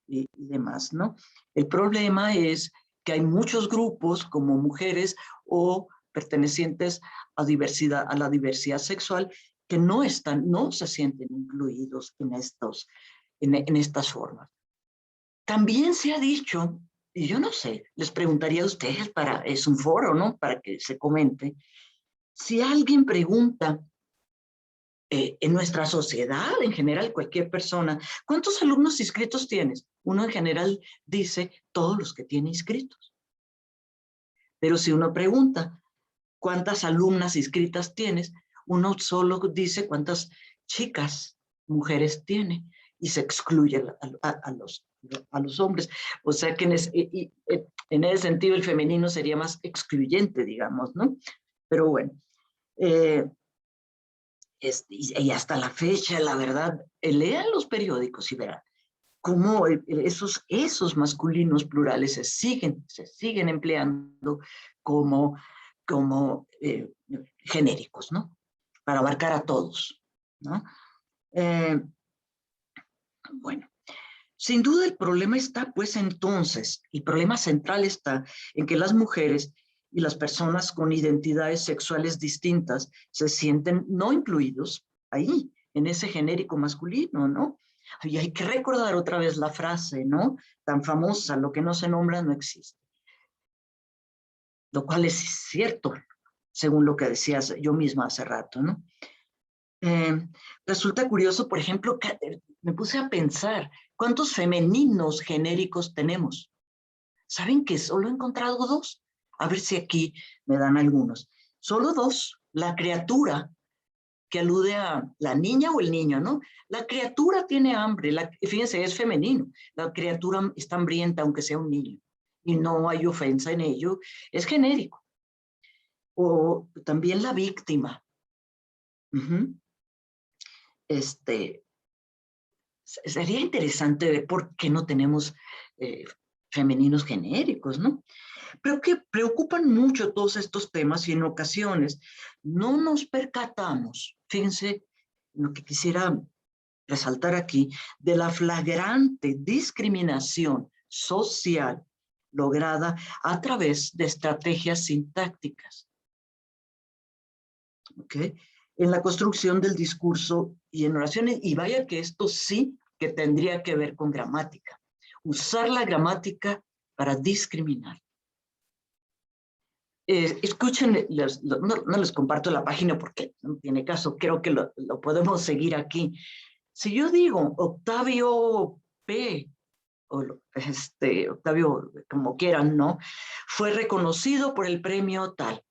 y demás, ¿no? El problema es que hay muchos grupos como mujeres o pertenecientes a la diversidad sexual que no se sienten incluidos en estas formas. También se ha dicho, y yo no sé, les preguntaría a ustedes, es un foro, ¿no?, para que se comente, si alguien pregunta en nuestra sociedad, en general, cualquier persona, ¿cuántos alumnos inscritos tienes? Uno en general dice todos los que tiene inscritos. Pero si uno pregunta cuántas alumnas inscritas tienes, uno solo dice cuántas chicas, mujeres tiene, y se excluye a los hombres. O sea que en ese sentido el femenino sería más excluyente, digamos, ¿no? Pero bueno, y hasta la fecha, la verdad, lean los periódicos y verán cómo esos masculinos plurales se siguen empleando como genéricos, ¿no? Para abarcar a todos, ¿no? Bueno, sin duda el problema está, pues entonces, el problema central está en que las mujeres y las personas con identidades sexuales distintas se sienten no incluidos ahí, en ese genérico masculino, ¿no? Y hay que recordar otra vez la frase, ¿no?, tan famosa, lo que no se nombra no existe. Lo cual es cierto, según lo que decías yo misma hace rato, ¿no? Resulta curioso, por ejemplo, que me puse a pensar, ¿cuántos femeninos genéricos tenemos? ¿Saben que solo he encontrado 2? A ver si aquí me dan algunos. Solo 2. La criatura, que alude a la niña o el niño, ¿no? La criatura tiene hambre, fíjense, es femenino. La criatura está hambrienta aunque sea un niño. Y no hay ofensa en ello, es genérico. O también la víctima. Sería interesante ver por qué no tenemos femeninos genéricos, ¿no? Pero que preocupan mucho todos estos temas y en ocasiones no nos percatamos, fíjense lo que quisiera resaltar aquí, de la flagrante discriminación social lograda a través de estrategias sintácticas. ¿Ok? En la construcción del discurso y en oraciones, y vaya que esto sí que tendría que ver con gramática. Usar la gramática para discriminar. Escuchen, no les comparto la página porque no tiene caso, creo que lo podemos seguir aquí. Si yo digo Octavio P., o Octavio, como quieran, ¿no?, fue reconocido por el premio tal.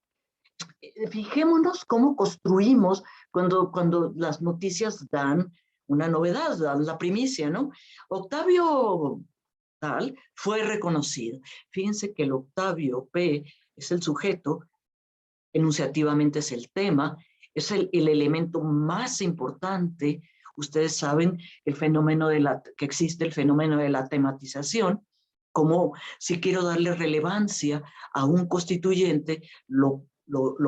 Fijémonos cómo construimos cuando las noticias dan una novedad, dan la primicia, ¿no? Octavio tal fue reconocido. Fíjense que el Octavio P. es el sujeto, enunciativamente es el tema, es el elemento más importante. Ustedes saben el fenómeno que existe el fenómeno de la tematización, Como si quiero darle relevancia a un constituyente, lo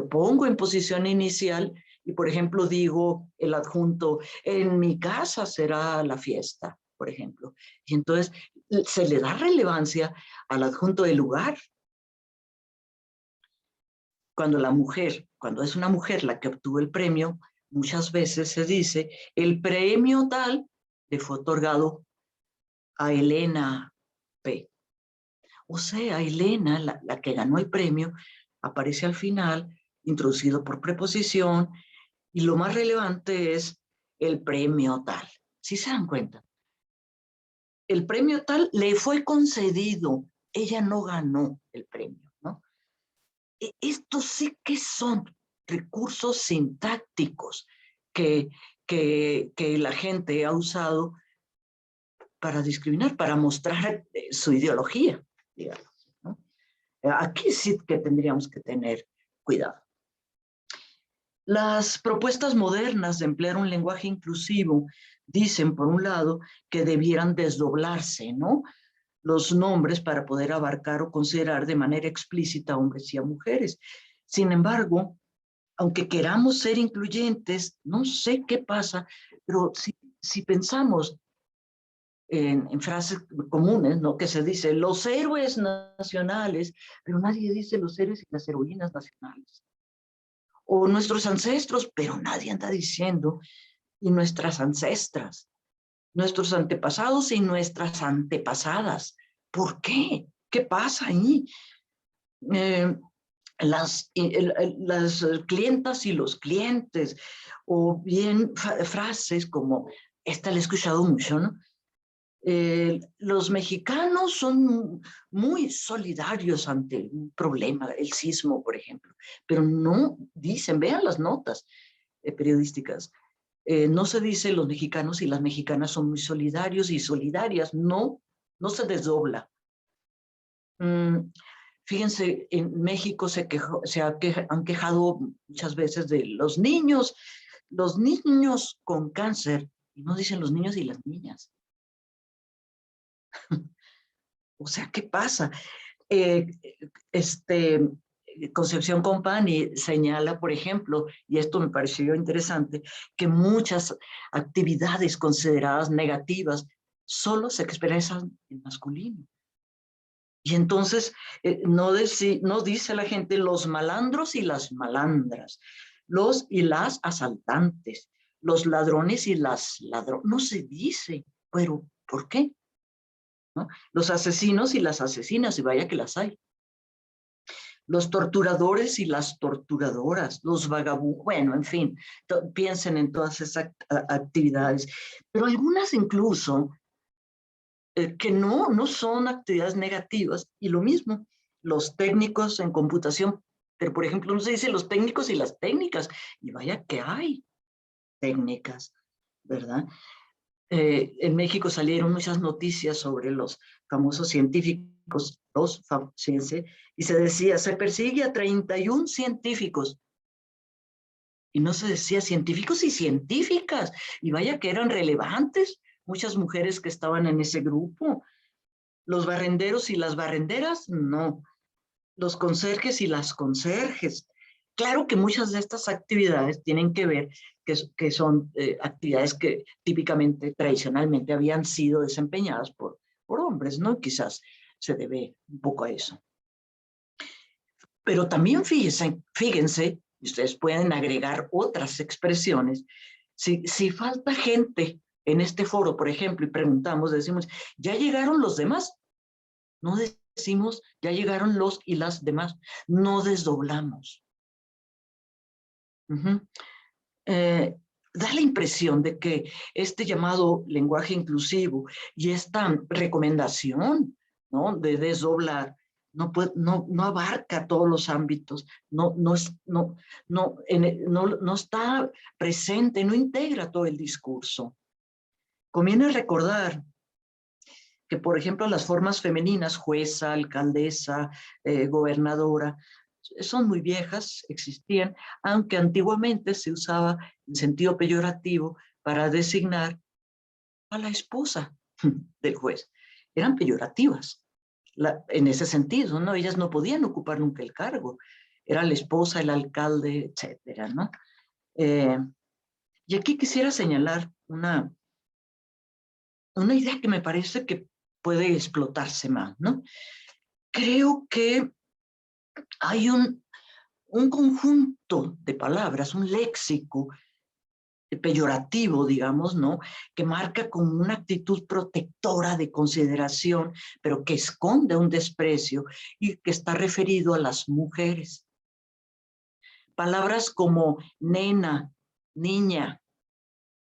pongo en posición inicial y, por ejemplo, digo el adjunto, en mi casa será la fiesta, por ejemplo. Y entonces se le da relevancia al adjunto del lugar. Cuando es una mujer la que obtuvo el premio, muchas veces se dice, el premio tal le fue otorgado a Elena P. O sea, Elena, la que ganó el premio, aparece al final, introducido por preposición, y lo más relevante es el premio tal. ¿Sí se dan cuenta? El premio tal le fue concedido, ella no ganó el premio, ¿no? Estos sí que son recursos sintácticos que la gente ha usado para discriminar, para mostrar su ideología, digamos, ¿no? Aquí sí que tendríamos que tener cuidado. Las propuestas modernas de emplear un lenguaje inclusivo dicen, por un lado, que debieran desdoblarse, ¿no?, los nombres para poder abarcar o considerar de manera explícita a hombres y a mujeres. Sin embargo, aunque queramos ser incluyentes, no sé qué pasa, pero si pensamos en frases comunes, ¿no?, que se dice los héroes nacionales, pero nadie dice los héroes y las heroínas nacionales. O nuestros ancestros, pero nadie anda diciendo y nuestras ancestras, nuestros antepasados y nuestras antepasadas. ¿Por qué? ¿Qué pasa ahí? Las clientas y los clientes, o bien frases como, esta la he escuchado mucho, ¿no? Los mexicanos son muy solidarios ante un problema, el sismo, por ejemplo, pero no dicen, vean las notas periodísticas, no se dice los mexicanos y las mexicanas son muy solidarios y solidarias, no se desdobla. Fíjense, en México han quejado muchas veces de los niños con cáncer, y no dicen los niños y las niñas. O sea, ¿qué pasa? Concepción Company señala, por ejemplo, y esto me pareció interesante, que muchas actividades consideradas negativas solo se expresan en masculino. Y entonces no dice la gente los malandros y las malandras, los y las asaltantes, los ladrones y las ladronas. No se dice, pero ¿por qué? ¿No? Los asesinos y las asesinas, y vaya que las hay. Los torturadores y las torturadoras, los vagabundos, bueno, en fin, piensen en todas esas actividades. Pero algunas incluso que no son actividades negativas, y lo mismo, los técnicos en computación, pero por ejemplo no se dice los técnicos y las técnicas, y vaya que hay técnicas, ¿verdad? En México salieron muchas noticias sobre los famosos científicos, y se decía, se persigue a 31 científicos, y no se decía científicos y científicas, y vaya que eran relevantes, muchas mujeres que estaban en ese grupo. Los barrenderos y las barrenderas, no. Los conserjes y las conserjes. Claro que muchas de estas actividades tienen que ver que son actividades que típicamente, tradicionalmente, habían sido desempeñadas por hombres, ¿no? Quizás se debe un poco a eso. Pero también fíjense, y ustedes pueden agregar otras expresiones, si falta gente en este foro, por ejemplo, y preguntamos, decimos, ¿ya llegaron los demás? No decimos, ya llegaron los y las demás. No desdoblamos. Da la impresión de que este llamado lenguaje inclusivo y esta recomendación, ¿no?, de desdoblar, no abarca todos los ámbitos, no está presente, no integra todo el discurso. Conviene recordar que, por ejemplo, las formas femeninas, jueza, alcaldesa, gobernadora, son muy viejas, existían, aunque antiguamente se usaba en sentido peyorativo para designar a la esposa del juez. Eran peyorativas, en ese sentido, ¿no? Ellas no podían ocupar nunca el cargo. Era la esposa, el alcalde, etcétera, ¿no? Y aquí quisiera señalar una idea que me parece que puede explotarse más, ¿no? Creo que hay un conjunto de palabras, un léxico peyorativo, digamos, ¿no? Que marca como una actitud protectora de consideración, pero que esconde un desprecio y que está referido a las mujeres. Palabras como nena, niña,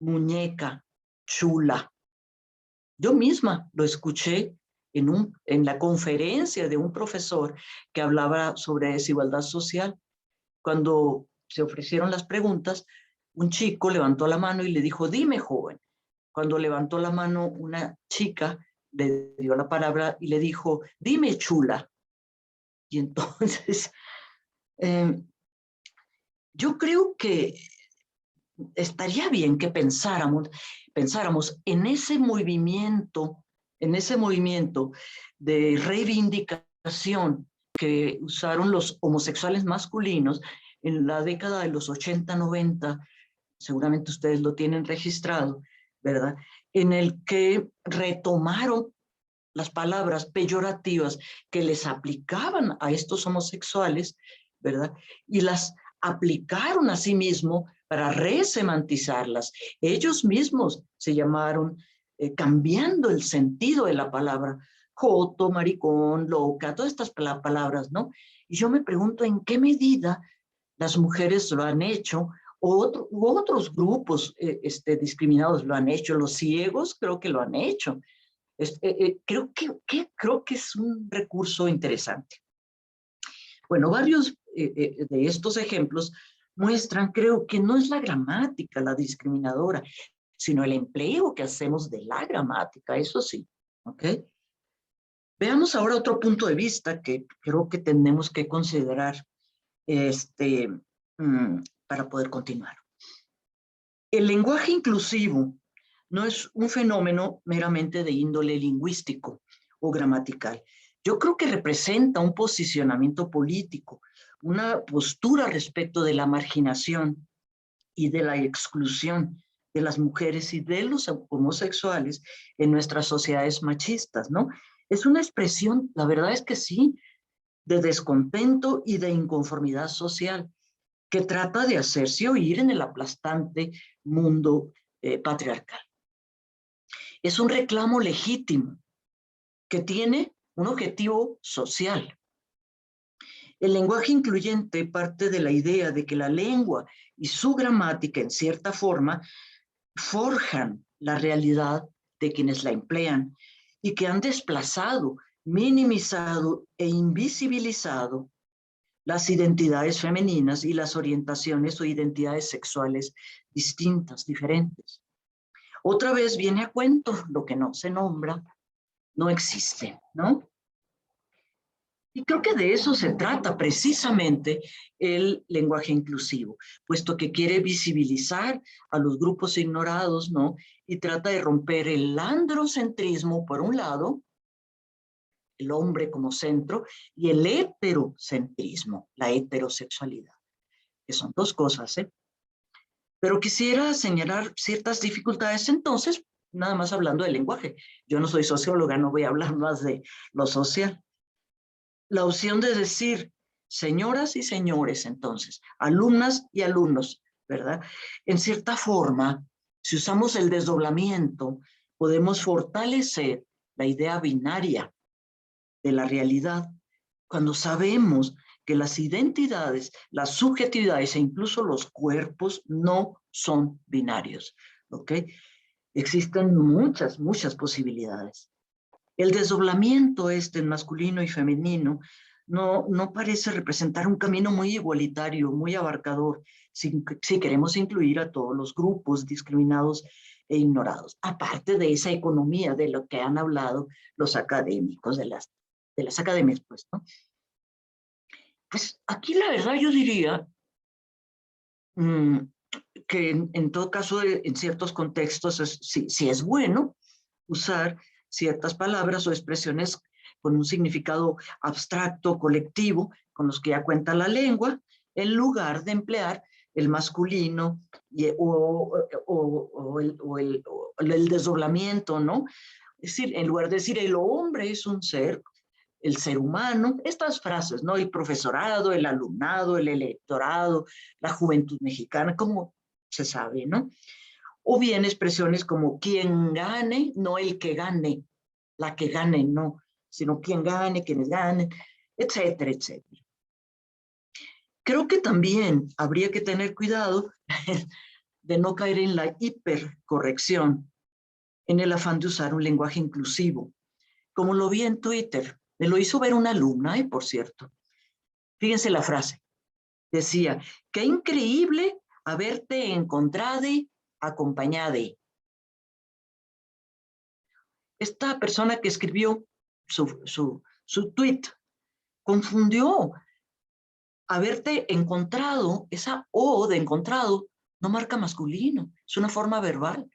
muñeca, chula. Yo misma lo escuché en la conferencia de un profesor que hablaba sobre desigualdad social. Cuando se ofrecieron las preguntas, un chico levantó la mano y le dijo, dime, joven. Cuando levantó la mano una chica, le dio la palabra y le dijo, dime, chula. Y entonces, yo creo que estaría bien que pensáramos en ese movimiento de reivindicación que usaron los homosexuales masculinos en la década de los 80, 90, seguramente ustedes lo tienen registrado, ¿verdad? En el que retomaron las palabras peyorativas que les aplicaban a estos homosexuales, ¿verdad? Y las aplicaron a sí mismos para resemantizarlas. Ellos mismos se llamaron, cambiando el sentido de la palabra, joto, maricón, loca, todas estas palabras, ¿no? Y yo me pregunto en qué medida las mujeres lo han hecho, u otros grupos discriminados lo han hecho, los ciegos creo que lo han hecho. Creo que es un recurso interesante. Bueno, varios de estos ejemplos muestran, creo que no es la gramática la discriminadora, sino el empleo que hacemos de la gramática, eso sí, ¿ok? Veamos ahora otro punto de vista que creo que tenemos que considerar para poder continuar. El lenguaje inclusivo no es un fenómeno meramente de índole lingüístico o gramatical. Yo creo que representa un posicionamiento político, una postura respecto de la marginación y de la exclusión de las mujeres y de los homosexuales en nuestras sociedades machistas, ¿no? Es una expresión, la verdad es que sí, de descontento y de inconformidad social, que trata de hacerse oír en el aplastante mundo patriarcal. Es un reclamo legítimo que tiene un objetivo social. El lenguaje incluyente parte de la idea de que la lengua y su gramática, en cierta forma, forjan la realidad de quienes la emplean y que han desplazado, minimizado e invisibilizado las identidades femeninas y las orientaciones o identidades sexuales distintas, diferentes. Otra vez viene a cuento, lo que no se nombra, no existe, ¿no? Y creo que de eso se trata precisamente el lenguaje inclusivo, puesto que quiere visibilizar a los grupos ignorados, ¿no? Y trata de romper el androcentrismo, por un lado, el hombre como centro, y el heterocentrismo, la heterosexualidad, que son dos cosas, ¿eh? Pero quisiera señalar ciertas dificultades entonces, nada más hablando del lenguaje. Yo no soy socióloga, no voy a hablar más de lo social. La opción de decir señoras y señores, entonces, alumnas y alumnos, ¿verdad? En cierta forma, si usamos el desdoblamiento, podemos fortalecer la idea binaria de la realidad cuando sabemos que las identidades, las subjetividades e incluso los cuerpos no son binarios, ¿ok? Existen muchas posibilidades. El desdoblamiento en masculino y femenino no parece representar un camino muy igualitario, muy abarcador, si queremos incluir a todos los grupos discriminados e ignorados, aparte de esa economía de lo que han hablado los académicos de las academias, pues, ¿no? Pues aquí la verdad yo diría que en todo caso, en ciertos contextos, sí es bueno usar ciertas palabras o expresiones con un significado abstracto, colectivo, con los que ya cuenta la lengua, en lugar de emplear el masculino o el desdoblamiento, ¿no? Es decir, en lugar de decir el hombre es un ser, el ser humano, estas frases, ¿no? El profesorado, el alumnado, el electorado, la juventud mexicana, como se sabe, ¿no? O bien expresiones como quien gane, no el que gane, la que gane, no, sino quien gane, quienes ganen, etcétera, etcétera. Creo que también habría que tener cuidado de no caer en la hipercorrección, en el afán de usar un lenguaje inclusivo, como lo vi en Twitter. Me lo hizo ver una alumna, por cierto. Fíjense la frase. Decía, qué increíble haberte encontrado acompañada. Esta persona que escribió su tweet confundió haberte encontrado. Esa O de encontrado no marca masculino, es una forma verbal,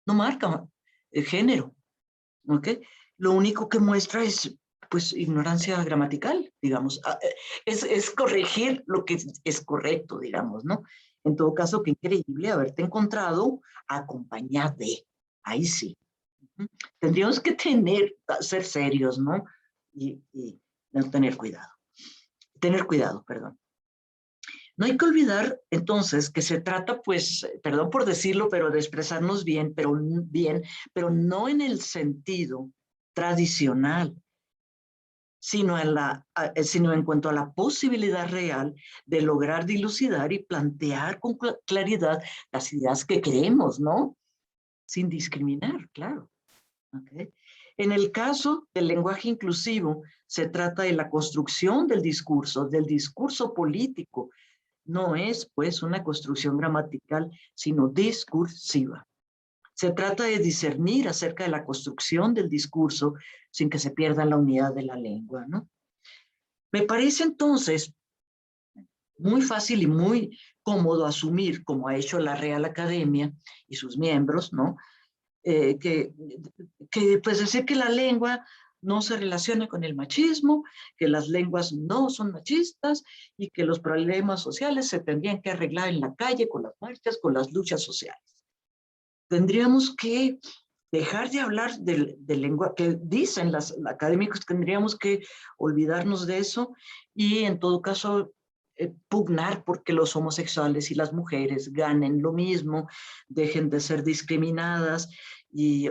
no marca género, ¿ok? Lo único que muestra es, pues, ignorancia gramatical, digamos. Es corregir lo que es correcto, digamos, ¿no? En todo caso, qué increíble haberte encontrado acompañada. Ahí sí. Tendríamos que ser serios, ¿no? Y tener cuidado. Tener cuidado, perdón. No hay que olvidar, entonces, que se trata, pues, perdón por decirlo, pero de expresarnos bien, pero no en el sentido tradicional, sino en cuanto a la posibilidad real de lograr dilucidar y plantear con claridad las ideas que queremos, ¿no? Sin discriminar, claro. ¿Okay? En el caso del lenguaje inclusivo, se trata de la construcción del discurso político. No es, pues, una construcción gramatical, sino discursiva. Se trata de discernir acerca de la construcción del discurso sin que se pierda la unidad de la lengua, ¿no? Me parece entonces muy fácil y muy cómodo asumir, como ha hecho la Real Academia y sus miembros, ¿no? Que pues decir que la lengua no se relaciona con el machismo, que las lenguas no son machistas y que los problemas sociales se tendrían que arreglar en la calle, con las marchas, con las luchas sociales. Tendríamos que dejar de hablar del lenguaje, que dicen los académicos, tendríamos que olvidarnos de eso y en todo caso pugnar porque los homosexuales y las mujeres ganen lo mismo, dejen de ser discriminadas y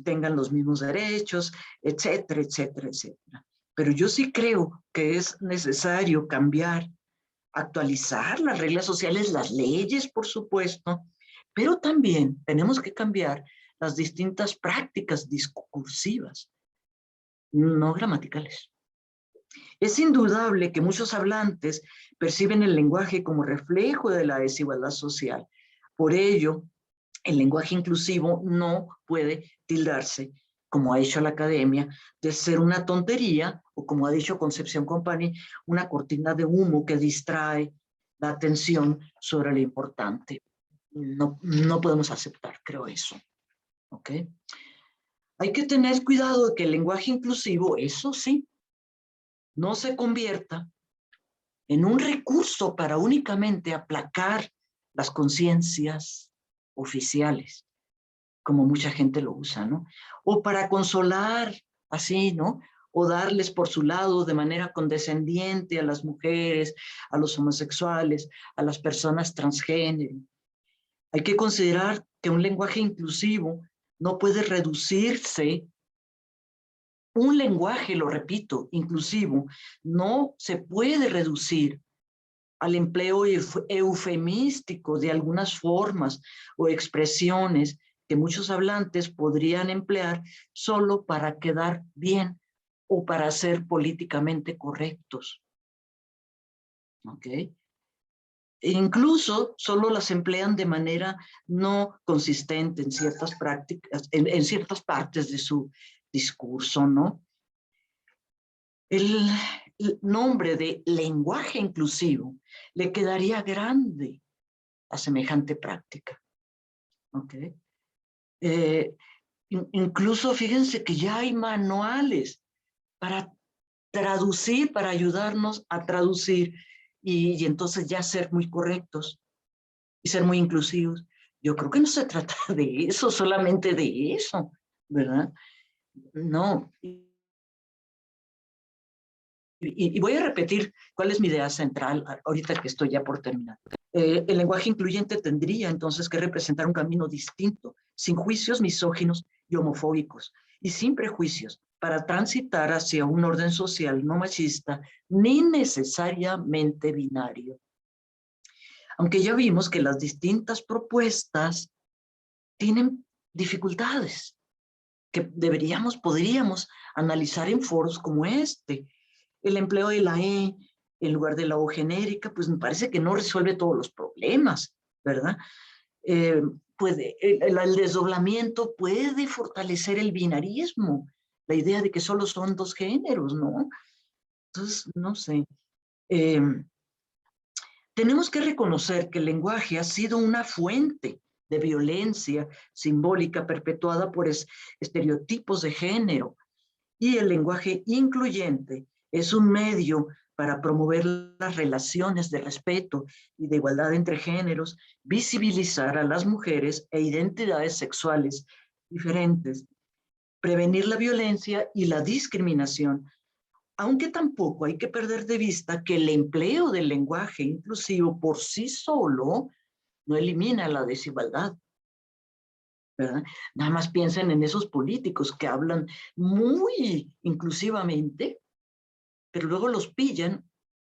tengan los mismos derechos, etcétera, etcétera, etcétera. Pero yo sí creo que es necesario cambiar, actualizar las reglas sociales, las leyes, por supuesto, pero también tenemos que cambiar las distintas prácticas discursivas, no gramaticales. Es indudable que muchos hablantes perciben el lenguaje como reflejo de la desigualdad social. Por ello, el lenguaje inclusivo no puede tildarse, como ha hecho la academia, de ser una tontería, o como ha dicho Concepción Company, una cortina de humo que distrae la atención sobre lo importante. No podemos aceptar, creo eso. ¿Ok? Hay que tener cuidado de que el lenguaje inclusivo, eso sí, no se convierta en un recurso para únicamente aplacar las conciencias oficiales, como mucha gente lo usa, ¿no? O para consolar, así, ¿no? O darles por su lado de manera condescendiente a las mujeres, a los homosexuales, a las personas transgénero. Hay que considerar que un lenguaje inclusivo no puede reducirse. Un lenguaje, lo repito, inclusivo, no se puede reducir al empleo eufemístico de algunas formas o expresiones que muchos hablantes podrían emplear solo para quedar bien o para ser políticamente correctos. ¿Ok? E incluso solo las emplean de manera no consistente en ciertas prácticas, en ciertas partes de su discurso, ¿no? El nombre de lenguaje inclusivo le quedaría grande a semejante práctica. ¿Ok? Incluso fíjense que ya hay manuales para traducir, para ayudarnos a traducir y entonces ya ser muy correctos y ser muy inclusivos. Yo creo que no se trata de eso, solamente de eso, ¿verdad? No. Y voy a repetir cuál es mi idea central ahorita que estoy ya por terminar. El lenguaje incluyente tendría entonces que representar un camino distinto, sin juicios misóginos y homofóbicos, y sin prejuicios, para transitar hacia un orden social no machista ni necesariamente binario. Aunque ya vimos que las distintas propuestas tienen dificultades que podríamos analizar en foros como este. El empleo de la E en lugar de la O genérica, pues me parece que no resuelve todos los problemas, ¿verdad? El desdoblamiento puede fortalecer el binarismo, la idea de que solo son dos géneros, ¿no? Entonces, no sé. Tenemos que reconocer que el lenguaje ha sido una fuente de violencia simbólica perpetuada por estereotipos de género, y el lenguaje incluyente es un medio para promover las relaciones de respeto y de igualdad entre géneros, visibilizar a las mujeres e identidades sexuales diferentes, prevenir la violencia y la discriminación, aunque tampoco hay que perder de vista que el empleo del lenguaje inclusivo por sí solo no elimina la desigualdad, ¿verdad? Nada más piensen en esos políticos que hablan muy inclusivamente, pero luego los pillan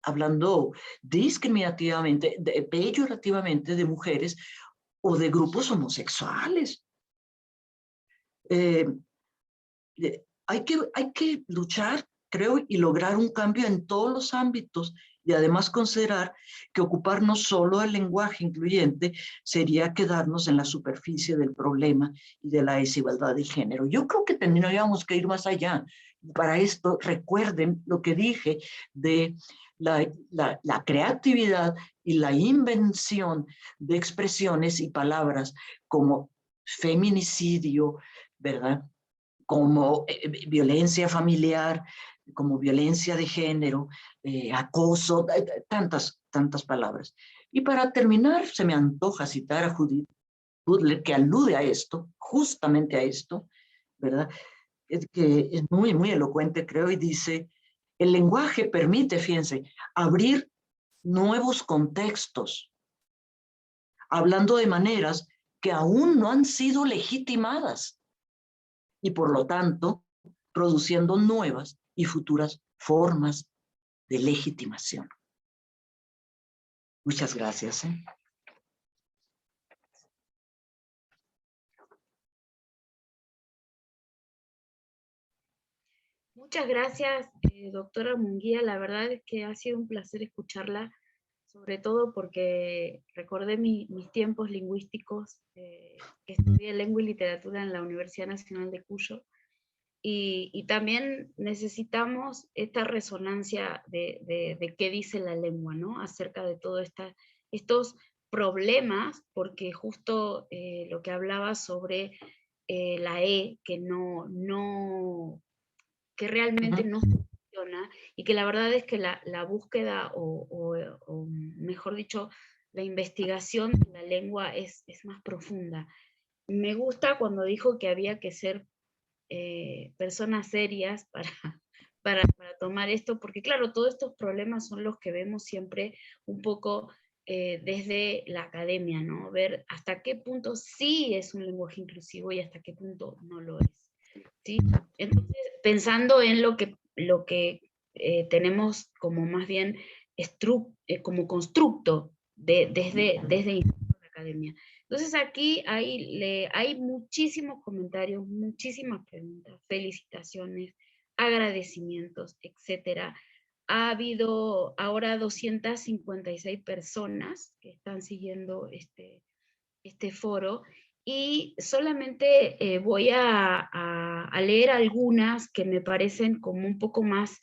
hablando discriminativamente, peyorativamente de mujeres o de grupos homosexuales. Hay que luchar, creo, y lograr un cambio en todos los ámbitos, y además considerar que ocuparnos solo del lenguaje incluyente sería quedarnos en la superficie del problema y de la desigualdad de género. Yo creo que tendríamos que ir más allá. Para esto, recuerden lo que dije de la creatividad y la invención de expresiones y palabras como feminicidio, ¿verdad? Como violencia familiar, como violencia de género, acoso, tantas palabras. Y para terminar, se me antoja citar a Judith Butler, que alude a esto, justamente a esto, ¿verdad? Que es muy elocuente, creo, y dice, el lenguaje permite, fíjense, abrir nuevos contextos, hablando de maneras que aún no han sido legitimadas, y por lo tanto, produciendo nuevas y futuras formas de legitimación. Muchas gracias. Muchas gracias, doctora Munguía. La verdad es que ha sido un placer escucharla, sobre todo porque recordé mis tiempos lingüísticos, que estudié lengua y literatura en la Universidad Nacional de Cuyo, y también necesitamos esta resonancia de qué dice la lengua, ¿no? Acerca de todos estos problemas, porque justo lo que hablaba sobre la E, que realmente no funciona, y que la verdad es que la búsqueda, o mejor dicho, la investigación de la lengua es más profunda. Me gusta cuando dijo que había que ser personas serias para tomar esto, porque claro, todos estos problemas son los que vemos siempre un poco desde la academia, ¿no? Ver hasta qué punto sí es un lenguaje inclusivo y hasta qué punto no lo es, ¿sí? Entonces, pensando en lo que tenemos como más bien como constructo desde la academia. Entonces aquí hay muchísimos comentarios, muchísimas preguntas, felicitaciones, agradecimientos, etcétera. Ha habido ahora 256 personas que están siguiendo este foro, y solamente voy a leer algunas que me parecen como un poco más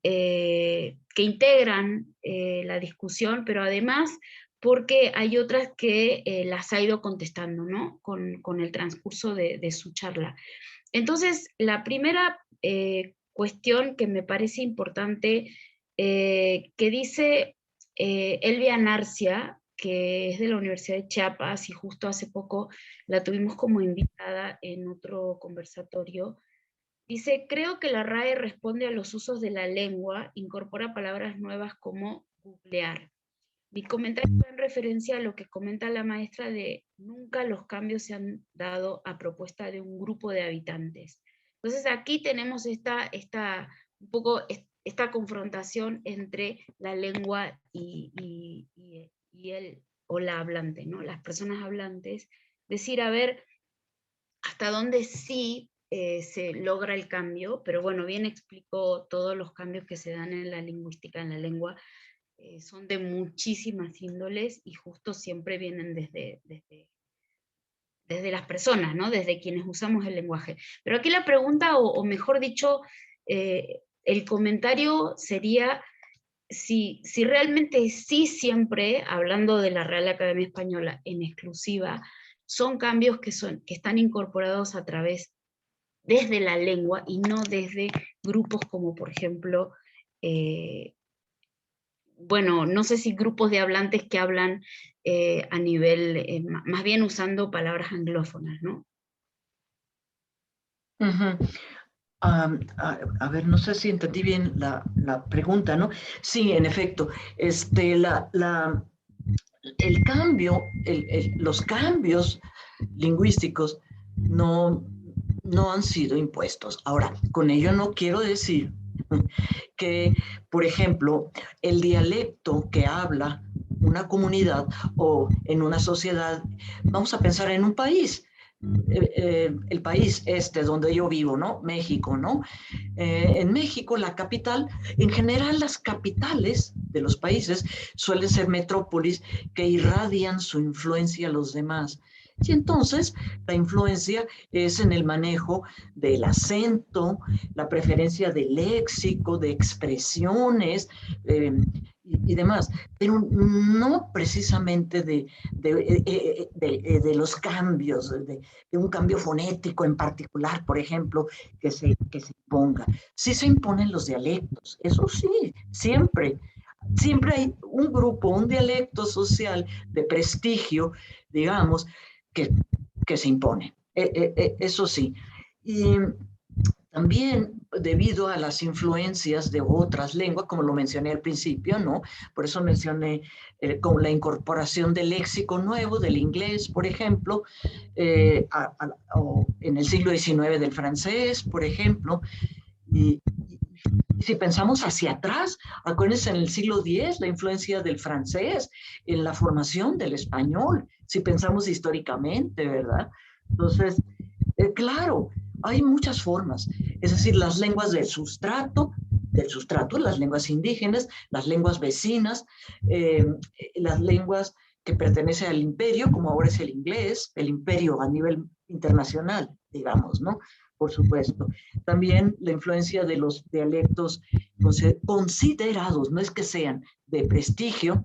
que integran la discusión, pero además porque hay otras que las ha ido contestando, ¿no? Con el transcurso de su charla. Entonces, la primera cuestión que me parece importante, que dice Elvia Narcia, que es de la Universidad de Chiapas, y justo hace poco la tuvimos como invitada en otro conversatorio, dice: creo que la RAE responde a los usos de la lengua, incorpora palabras nuevas como googlear. Mi comentario va en referencia a lo que comenta la maestra de nunca los cambios se han dado a propuesta de un grupo de habitantes. Entonces aquí tenemos un poco esta confrontación entre la lengua y el o la hablante, ¿no? Las personas hablantes. Decir, a ver, hasta dónde sí se logra el cambio, pero bueno, bien explicó todos los cambios que se dan en la lingüística, en la lengua, son de muchísimas índoles y justo siempre vienen desde las personas, ¿no? Desde quienes usamos el lenguaje. Pero aquí la pregunta, o mejor dicho, el comentario sería si realmente sí siempre, hablando de la Real Academia Española en exclusiva, son cambios que están incorporados a través, desde la lengua y no desde grupos como por ejemplo, bueno, no sé si grupos de hablantes que hablan a nivel, más bien usando palabras anglófonas, ¿no? A ver, no sé si entendí bien la pregunta, ¿no? Sí, en efecto, el cambio, los cambios lingüísticos no han sido impuestos. Ahora, con ello no quiero decir que, por ejemplo, el dialecto que habla una comunidad o en una sociedad, vamos a pensar en un país, el país donde yo vivo, ¿no? México, ¿no? En México, la capital, en general las capitales de los países suelen ser metrópolis que irradian su influencia a los demás. Y entonces la influencia es en el manejo del acento, la preferencia de léxico, de expresiones y demás, pero no precisamente de los cambios, de un cambio fonético en particular, por ejemplo, que se imponga. Sí se imponen los dialectos, eso sí, siempre. Siempre hay un grupo, un dialecto social de prestigio, digamos, que se impone. Eso sí. Y también debido a las influencias de otras lenguas, como lo mencioné al principio, ¿no? Por eso mencioné con la incorporación del léxico nuevo, del inglés, por ejemplo, o en el siglo XIX del francés, por ejemplo. Y si pensamos hacia atrás, acuérdense en el siglo X, la influencia del francés en la formación del español, si pensamos históricamente, ¿verdad? Entonces, claro, hay muchas formas, es decir, las lenguas del sustrato, las lenguas indígenas, las lenguas vecinas, las lenguas que pertenecen al imperio, como ahora es el inglés, el imperio a nivel internacional, digamos, ¿no? Por supuesto. También la influencia de los dialectos considerados, no es que sean de prestigio,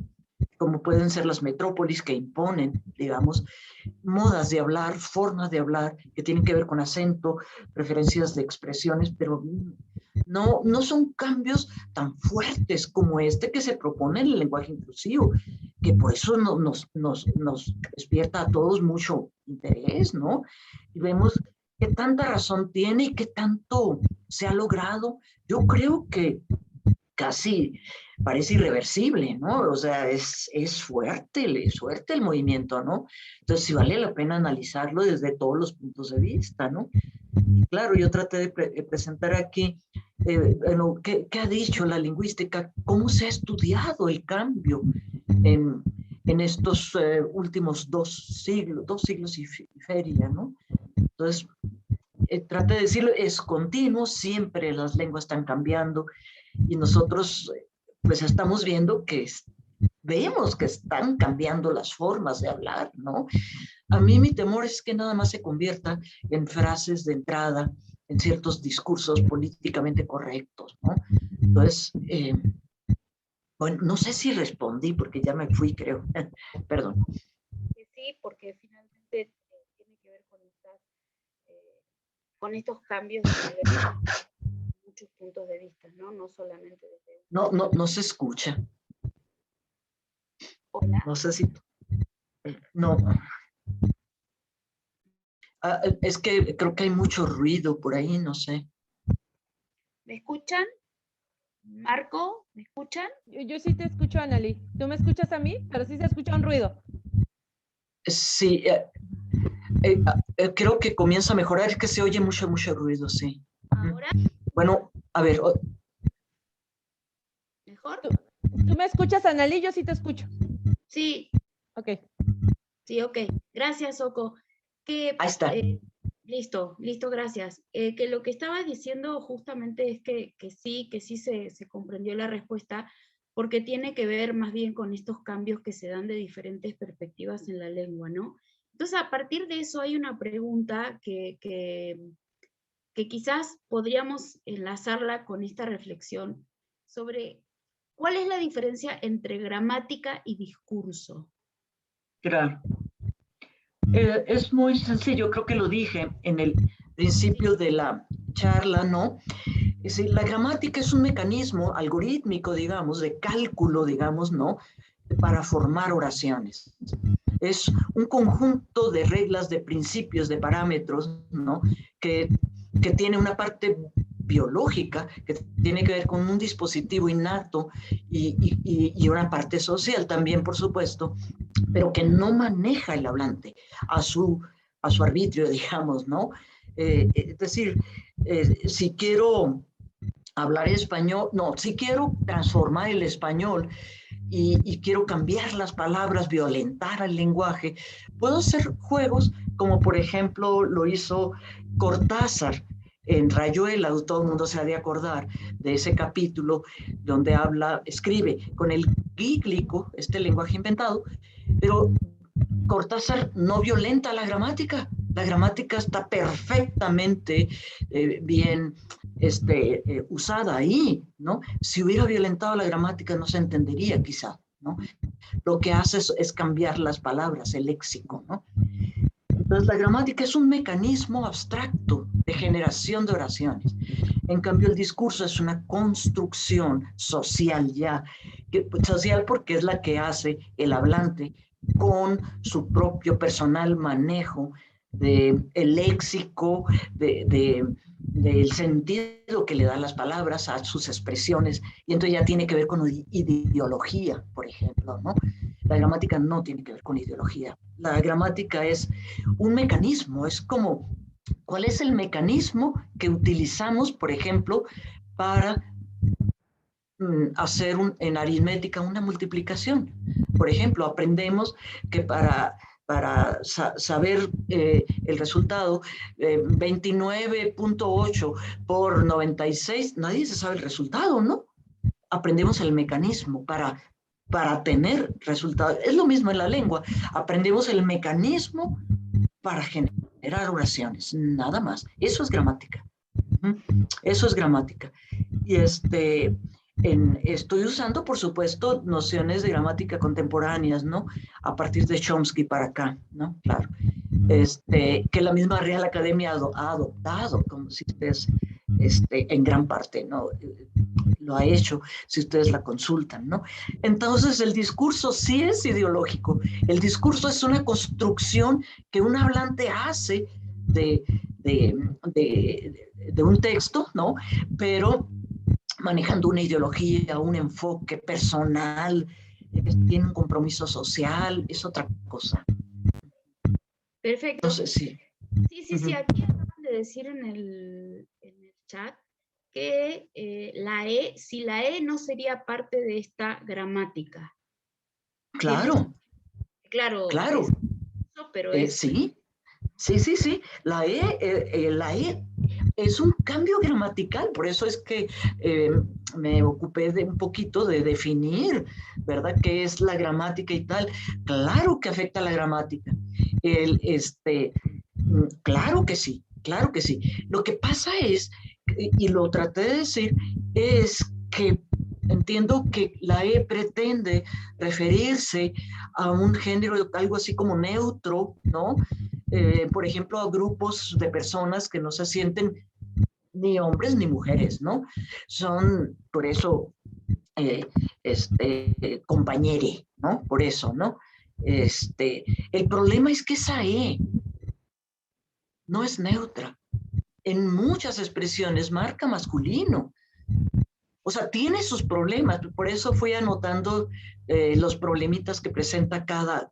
como pueden ser las metrópolis que imponen, digamos, modas de hablar, formas de hablar que tienen que ver con acento, preferencias de expresiones, pero no son cambios tan fuertes como este que se propone en el lenguaje inclusivo, que por eso nos despierta a todos mucho interés, ¿no? Y vemos qué tanta razón tiene y qué tanto se ha logrado. Yo creo que casi parece irreversible, ¿no? O sea, es fuerte el movimiento, ¿no? Entonces, sí vale la pena analizarlo desde todos los puntos de vista, ¿no? Y claro, yo traté de presentar aquí, bueno, ¿qué ha dicho la lingüística? ¿Cómo se ha estudiado el cambio en estos últimos dos siglos y feria, ¿no? Entonces, traté de decirlo, es continuo, siempre las lenguas están cambiando y nosotros pues estamos viendo vemos que están cambiando las formas de hablar, ¿no? A mí mi temor es que nada más se convierta en frases de entrada, en ciertos discursos políticamente correctos, ¿no? Entonces, Bueno, no sé si respondí porque ya me fui, creo. Perdón. Sí, porque finalmente tiene que ver con estos cambios de muchos puntos de vista, ¿no? No solamente desde... No se escucha. Hola. No sé si... No. Es que creo que hay mucho ruido por ahí, no sé. ¿Me escuchan? Marco, ¿me escuchan? Yo sí te escucho, Analí. ¿Tú me escuchas a mí? Pero sí se escucha un ruido. Sí, creo que comienza a mejorar, es que se oye mucho ruido, sí. ¿Ahora? Bueno, a ver. ¿Mejor? ¿Tú me escuchas, Analí? Yo sí te escucho. Sí. Ok. Sí, ok. Gracias, Oko. Ahí está. Listo, gracias. Que lo que estaba diciendo justamente es que sí se comprendió la respuesta, porque tiene que ver más bien con estos cambios que se dan de diferentes perspectivas en la lengua, ¿no? Entonces, a partir de eso hay una pregunta que quizás podríamos enlazarla con esta reflexión sobre cuál es la diferencia entre gramática y discurso. Claro. Es muy sencillo, creo que lo dije en el principio de la charla, ¿no? Es decir, la gramática es un mecanismo algorítmico, digamos, de cálculo, digamos, ¿no? Para formar oraciones. Es un conjunto de reglas, de principios, de parámetros, ¿no? Que tiene una parte biológica, que tiene que ver con un dispositivo innato y una parte social también, por supuesto, pero que no maneja el hablante a su arbitrio, digamos, ¿no? Es decir, si quiero hablar español, no, si quiero transformar el español y quiero cambiar las palabras, violentar el lenguaje, puedo hacer juegos como por ejemplo lo hizo Cortázar en Rayuela, todo el mundo se ha de acordar de ese capítulo donde escribe con el gíglico, este lenguaje inventado, pero Cortázar no violenta la gramática está perfectamente bien usada ahí, ¿no? Si hubiera violentado la gramática no se entendería quizá, ¿no? Lo que hace es cambiar las palabras, el léxico, ¿no? Entonces la gramática es un mecanismo abstracto de generación de oraciones. En cambio el discurso es una construcción social ya, social porque es la que hace el hablante con su propio personal manejo del léxico, del sentido que le dan las palabras a sus expresiones, y entonces ya tiene que ver con ideología, por ejemplo, ¿no? La gramática no tiene que ver con ideología. La gramática es un mecanismo, es como, ¿cuál es el mecanismo que utilizamos, por ejemplo, para hacer en aritmética una multiplicación? Por ejemplo, aprendemos que para saber el resultado, 29.8 por 96, nadie se sabe el resultado, ¿no? Aprendemos el mecanismo para tener resultados. Es lo mismo en la lengua. Aprendemos el mecanismo para generar oraciones, nada más. Eso es gramática. Eso es gramática. Y estoy usando, por supuesto, nociones de gramática contemporáneas, ¿no? A partir de Chomsky para acá, ¿no? Claro. Que la misma Real Academia ha adoptado, como si ustedes, en gran parte, ¿no? Lo ha hecho, si ustedes la consultan, ¿no? Entonces, el discurso sí es ideológico. El discurso es una construcción que un hablante hace de un texto, ¿no? Pero manejando una ideología, un enfoque personal, tiene un compromiso social, es otra cosa. Perfecto. No sé si... Sí, aquí acaban de decir en el chat que si la E no sería parte de esta gramática. Claro. Claro. Pero sí. La E es un cambio gramatical, por eso es que me ocupé de un poquito de definir, ¿verdad?, qué es la gramática y tal. Claro que afecta a la gramática. Claro que sí. Lo que pasa es, y lo traté de decir, es que entiendo que la E pretende referirse a un género, algo así como neutro, ¿no? Por ejemplo, a grupos de personas que no se sienten ni hombres ni mujeres, ¿no? Son, por eso, compañere, ¿no? Por eso, ¿no? El problema es que esa E no es neutra. En muchas expresiones marca masculino. O sea, tiene sus problemas. Por eso fui anotando los problemitas que presenta cada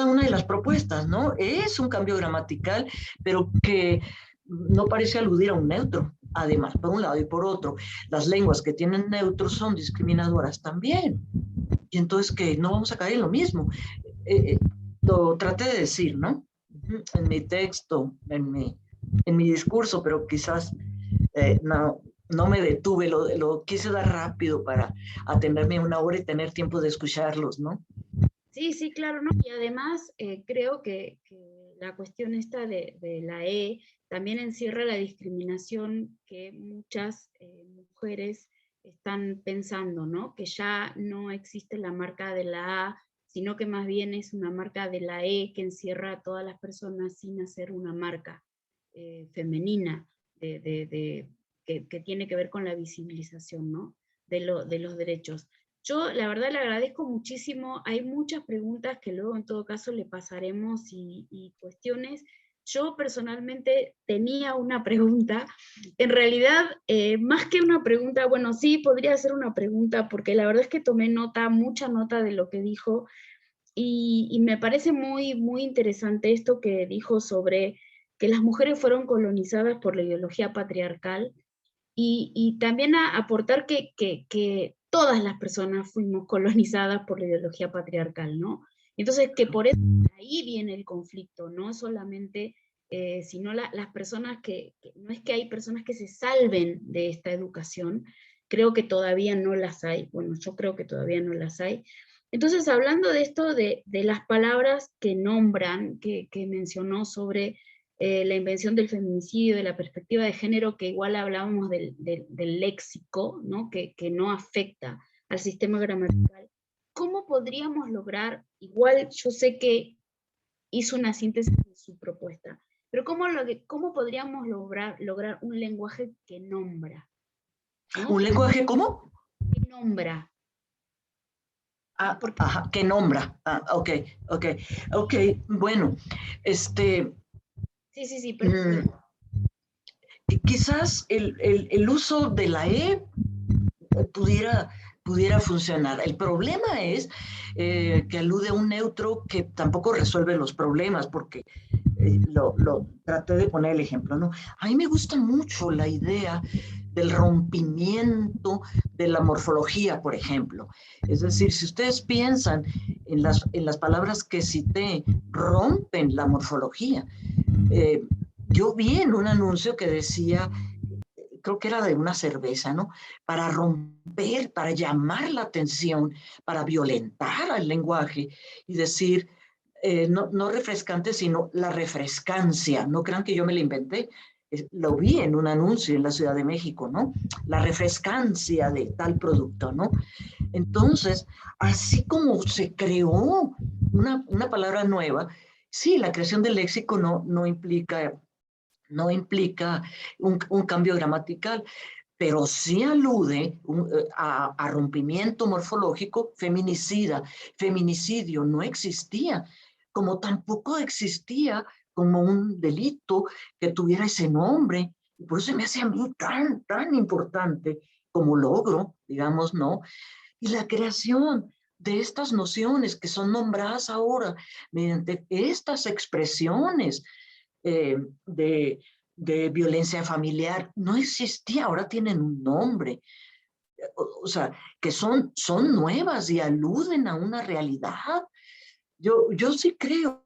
una de las propuestas, ¿no? Es un cambio gramatical, pero que no parece aludir a un neutro, además, por un lado y por otro. Las lenguas que tienen neutros son discriminadoras también. Y entonces, que no vamos a caer en lo mismo. Lo traté de decir, ¿no? En mi texto, en mi discurso, pero quizás no me detuve, lo quise dar rápido para atenderme una hora y tener tiempo de escucharlos, ¿no? Sí, sí, claro, ¿no? Y además creo que la cuestión esta de la E también encierra la discriminación que muchas mujeres están pensando, ¿no? Que ya no existe la marca de la A, sino que más bien es una marca de la E que encierra a todas las personas sin hacer una marca femenina que tiene que ver con la visibilización, ¿no? de los derechos. Yo la verdad le agradezco muchísimo, hay muchas preguntas que luego en todo caso le pasaremos y cuestiones. Yo personalmente tenía una pregunta, en realidad más que una pregunta, bueno sí podría ser una pregunta porque la verdad es que tomé nota, mucha nota de lo que dijo y me parece muy, muy interesante esto que dijo sobre que las mujeres fueron colonizadas por la ideología patriarcal y también aportar que todas las personas fuimos colonizadas por la ideología patriarcal, ¿no? Entonces, que por eso ahí viene el conflicto, no solamente, sino las personas no es que hay personas que se salven de esta educación, creo que todavía no las hay, bueno, yo creo que todavía no las hay. Entonces, hablando de esto, de las palabras que nombran, que mencionó sobre la invención del feminicidio, de la perspectiva de género, que igual hablábamos del léxico, ¿no? Que no afecta al sistema gramatical. ¿Cómo podríamos lograr, igual yo sé que hizo una síntesis de su propuesta, pero cómo podríamos lograr un lenguaje que nombra? ¿No? ¿Un lenguaje cómo? Que nombra. Ah, ajá, que nombra. Ah, ok, bueno, Sí, perfecto. Quizás el uso de la E pudiera funcionar. El problema es que alude a un neutro que tampoco resuelve los problemas, porque lo traté de poner el ejemplo, ¿no? A mí me gusta mucho la idea del rompimiento de la morfología, por ejemplo. Es decir, si ustedes piensan en las palabras que cité, rompen la morfología. Yo vi en un anuncio que decía, creo que era de una cerveza, ¿no? Para romper, para llamar la atención, para violentar al lenguaje y decir, no refrescante, sino la refrescancia. No crean que yo me la inventé. Lo vi en un anuncio en la Ciudad de México, ¿no? La refrescancia de tal producto, ¿no? Entonces, así como se creó una palabra nueva, sí, la creación del léxico no implica un cambio gramatical, pero sí alude a rompimiento morfológico, feminicidio no existía, como tampoco existía como un delito que tuviera ese nombre, y por eso me hace a mí tan importante como logro, digamos, ¿no? Y la creación de estas nociones que son nombradas ahora mediante estas expresiones de violencia familiar no existía, ahora tienen un nombre. O sea, que son nuevas y aluden a una realidad. Yo sí creo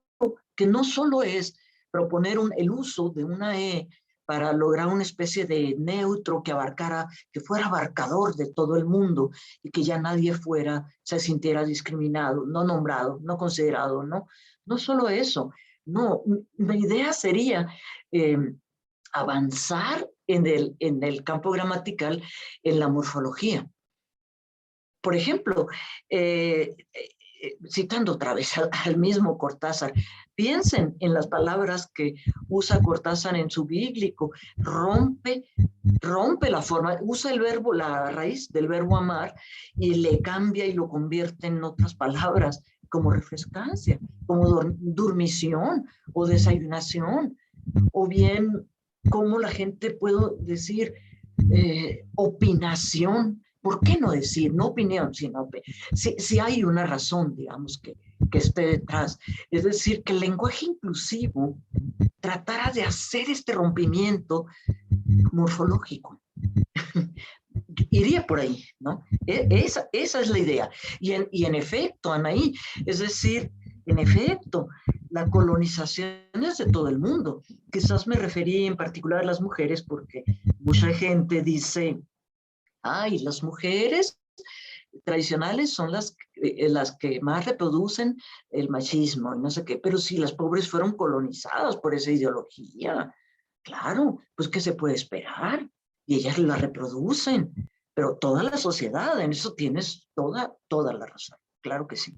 que no solo es proponer el uso de una E para lograr una especie de neutro que fuera abarcador de todo el mundo y que ya nadie se sintiera discriminado, no nombrado, no considerado, ¿no? No solo eso, no, mi idea sería avanzar en el campo gramatical, en la morfología. Por ejemplo, citando otra vez al mismo Cortázar, piensen en las palabras que usa Cortázar en su bíblico. Rompe la forma, usa el verbo, la raíz del verbo amar, y le cambia y lo convierte en otras palabras, como refrescancia, como dormición o desayunación, o bien como la gente puede decir opinación. ¿Por qué no decir, no opinión, sino si hay una razón, digamos, que esté detrás? Es decir, que el lenguaje inclusivo tratara de hacer este rompimiento morfológico. Iría por ahí, ¿no? Esa es la idea. Y en efecto, Anaí, es decir, en efecto, la colonización es de todo el mundo. Quizás me referí en particular a las mujeres porque mucha gente dice, ay, las mujeres tradicionales son las que más reproducen el machismo y no sé qué, pero si las pobres fueron colonizadas por esa ideología, claro, pues ¿qué se puede esperar? Y ellas la reproducen, pero toda la sociedad, en eso tienes toda la razón, claro que sí.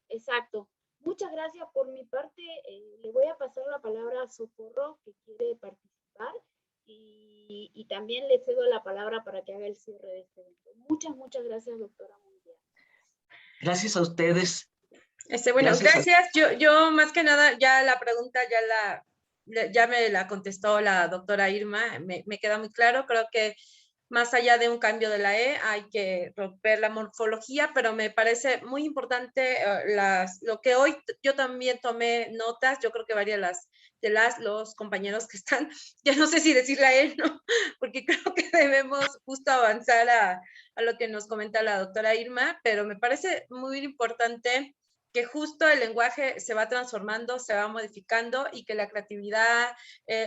Exacto. Muchas gracias por mi parte. Le voy a pasar la palabra a Socorro, que quiere participar, y también le cedo la palabra para que haga el cierre de este evento. Muchas gracias, doctora Munguía. Gracias a ustedes. Bueno, gracias. Yo más que nada, ya la pregunta ya me la contestó la doctora Irma, me queda muy claro. Creo que más allá de un cambio de la E, hay que romper la morfología, pero me parece muy importante lo que hoy yo también tomé notas. Yo creo que varias los compañeros que están, ya no sé si decirle a él, ¿no? Porque creo que debemos justo avanzar a lo que nos comenta la doctora Irma, pero me parece muy importante que justo el lenguaje se va transformando, se va modificando, y que la creatividad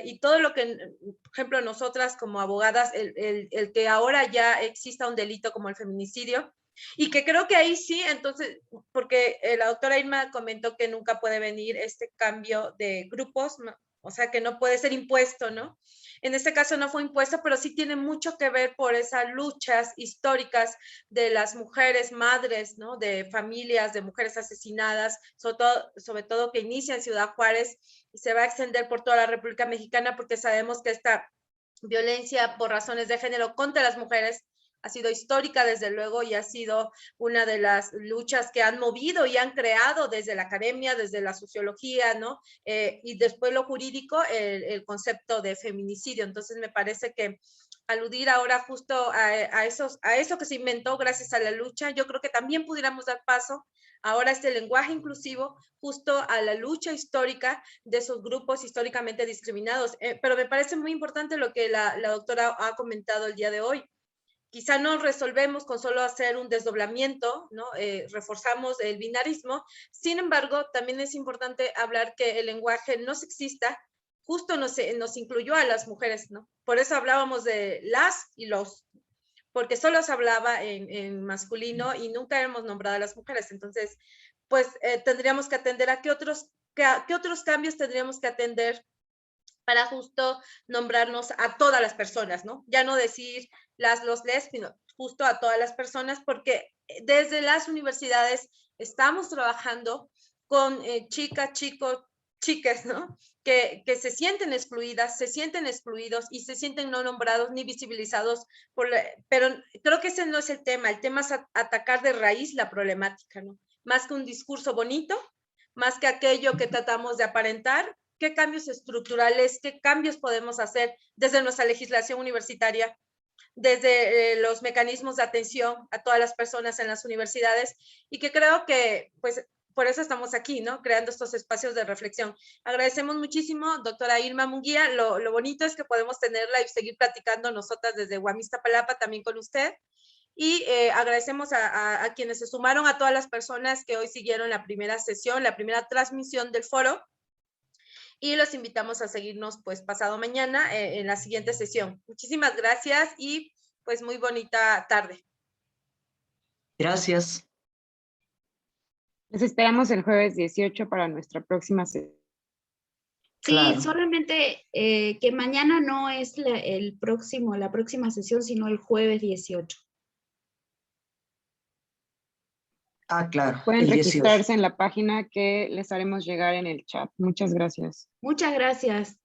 y todo lo que, por ejemplo, nosotras como abogadas, el que ahora ya exista un delito como el feminicidio, y que creo que ahí sí, entonces, porque la doctora Irma comentó que nunca puede venir este cambio de grupos, ¿no? O sea, que no puede ser impuesto, ¿no? En este caso no fue impuesto, pero sí tiene mucho que ver por esas luchas históricas de las mujeres madres, ¿no? De familias, de mujeres asesinadas, sobre todo que inicia en Ciudad Juárez y se va a extender por toda la República Mexicana, porque sabemos que esta violencia por razones de género contra las mujeres ha sido histórica, desde luego, y ha sido una de las luchas que han movido y han creado desde la academia, desde la sociología, ¿no? Y después lo jurídico, el concepto de feminicidio. Entonces me parece que aludir ahora justo a eso que se inventó gracias a la lucha, yo creo que también pudiéramos dar paso ahora este lenguaje inclusivo justo a la lucha histórica de esos grupos históricamente discriminados. Pero me parece muy importante lo que la doctora ha comentado el día de hoy. Quizá no resolvemos con solo hacer un desdoblamiento, ¿no? Reforzamos el binarismo. Sin embargo, también es importante hablar que el lenguaje no sexista justo nos incluyó a las mujeres, ¿no? Por eso hablábamos de las y los, porque solo se hablaba en masculino y nunca hemos nombrado a las mujeres. Entonces, pues tendríamos que atender a qué otros cambios tendríamos que atender para justo nombrarnos a todas las personas, ¿no? Ya no decir los, les, sino justo a todas las personas, porque desde las universidades estamos trabajando con chicas, chicos, chiques, ¿no? Que se sienten excluidas, se sienten excluidos y se sienten no nombrados ni visibilizados, pero creo que ese no es el tema es atacar de raíz la problemática, ¿no? Más que un discurso bonito, más que aquello que tratamos de aparentar, qué cambios estructurales, qué cambios podemos hacer desde nuestra legislación universitaria, desde los mecanismos de atención a todas las personas en las universidades, y que creo que, pues, por eso estamos aquí, ¿no? Creando estos espacios de reflexión. Agradecemos muchísimo, doctora Irma Munguía. Lo bonito es que podemos tenerla y seguir platicando nosotras desde Guamista-Palapa también con usted. Y agradecemos a quienes se sumaron, a todas las personas que hoy siguieron la primera sesión, la primera transmisión del foro. Y los invitamos a seguirnos pues pasado mañana en la siguiente sesión. Muchísimas gracias y pues muy bonita tarde. Gracias. Los esperamos el jueves 18 para nuestra próxima sesión. Sí, Claro. solamente que mañana no es la próxima sesión, sino el jueves 18. Ah, claro, Pueden el 18. registrarse en la página que les haremos llegar en el chat. Muchas gracias. Muchas gracias.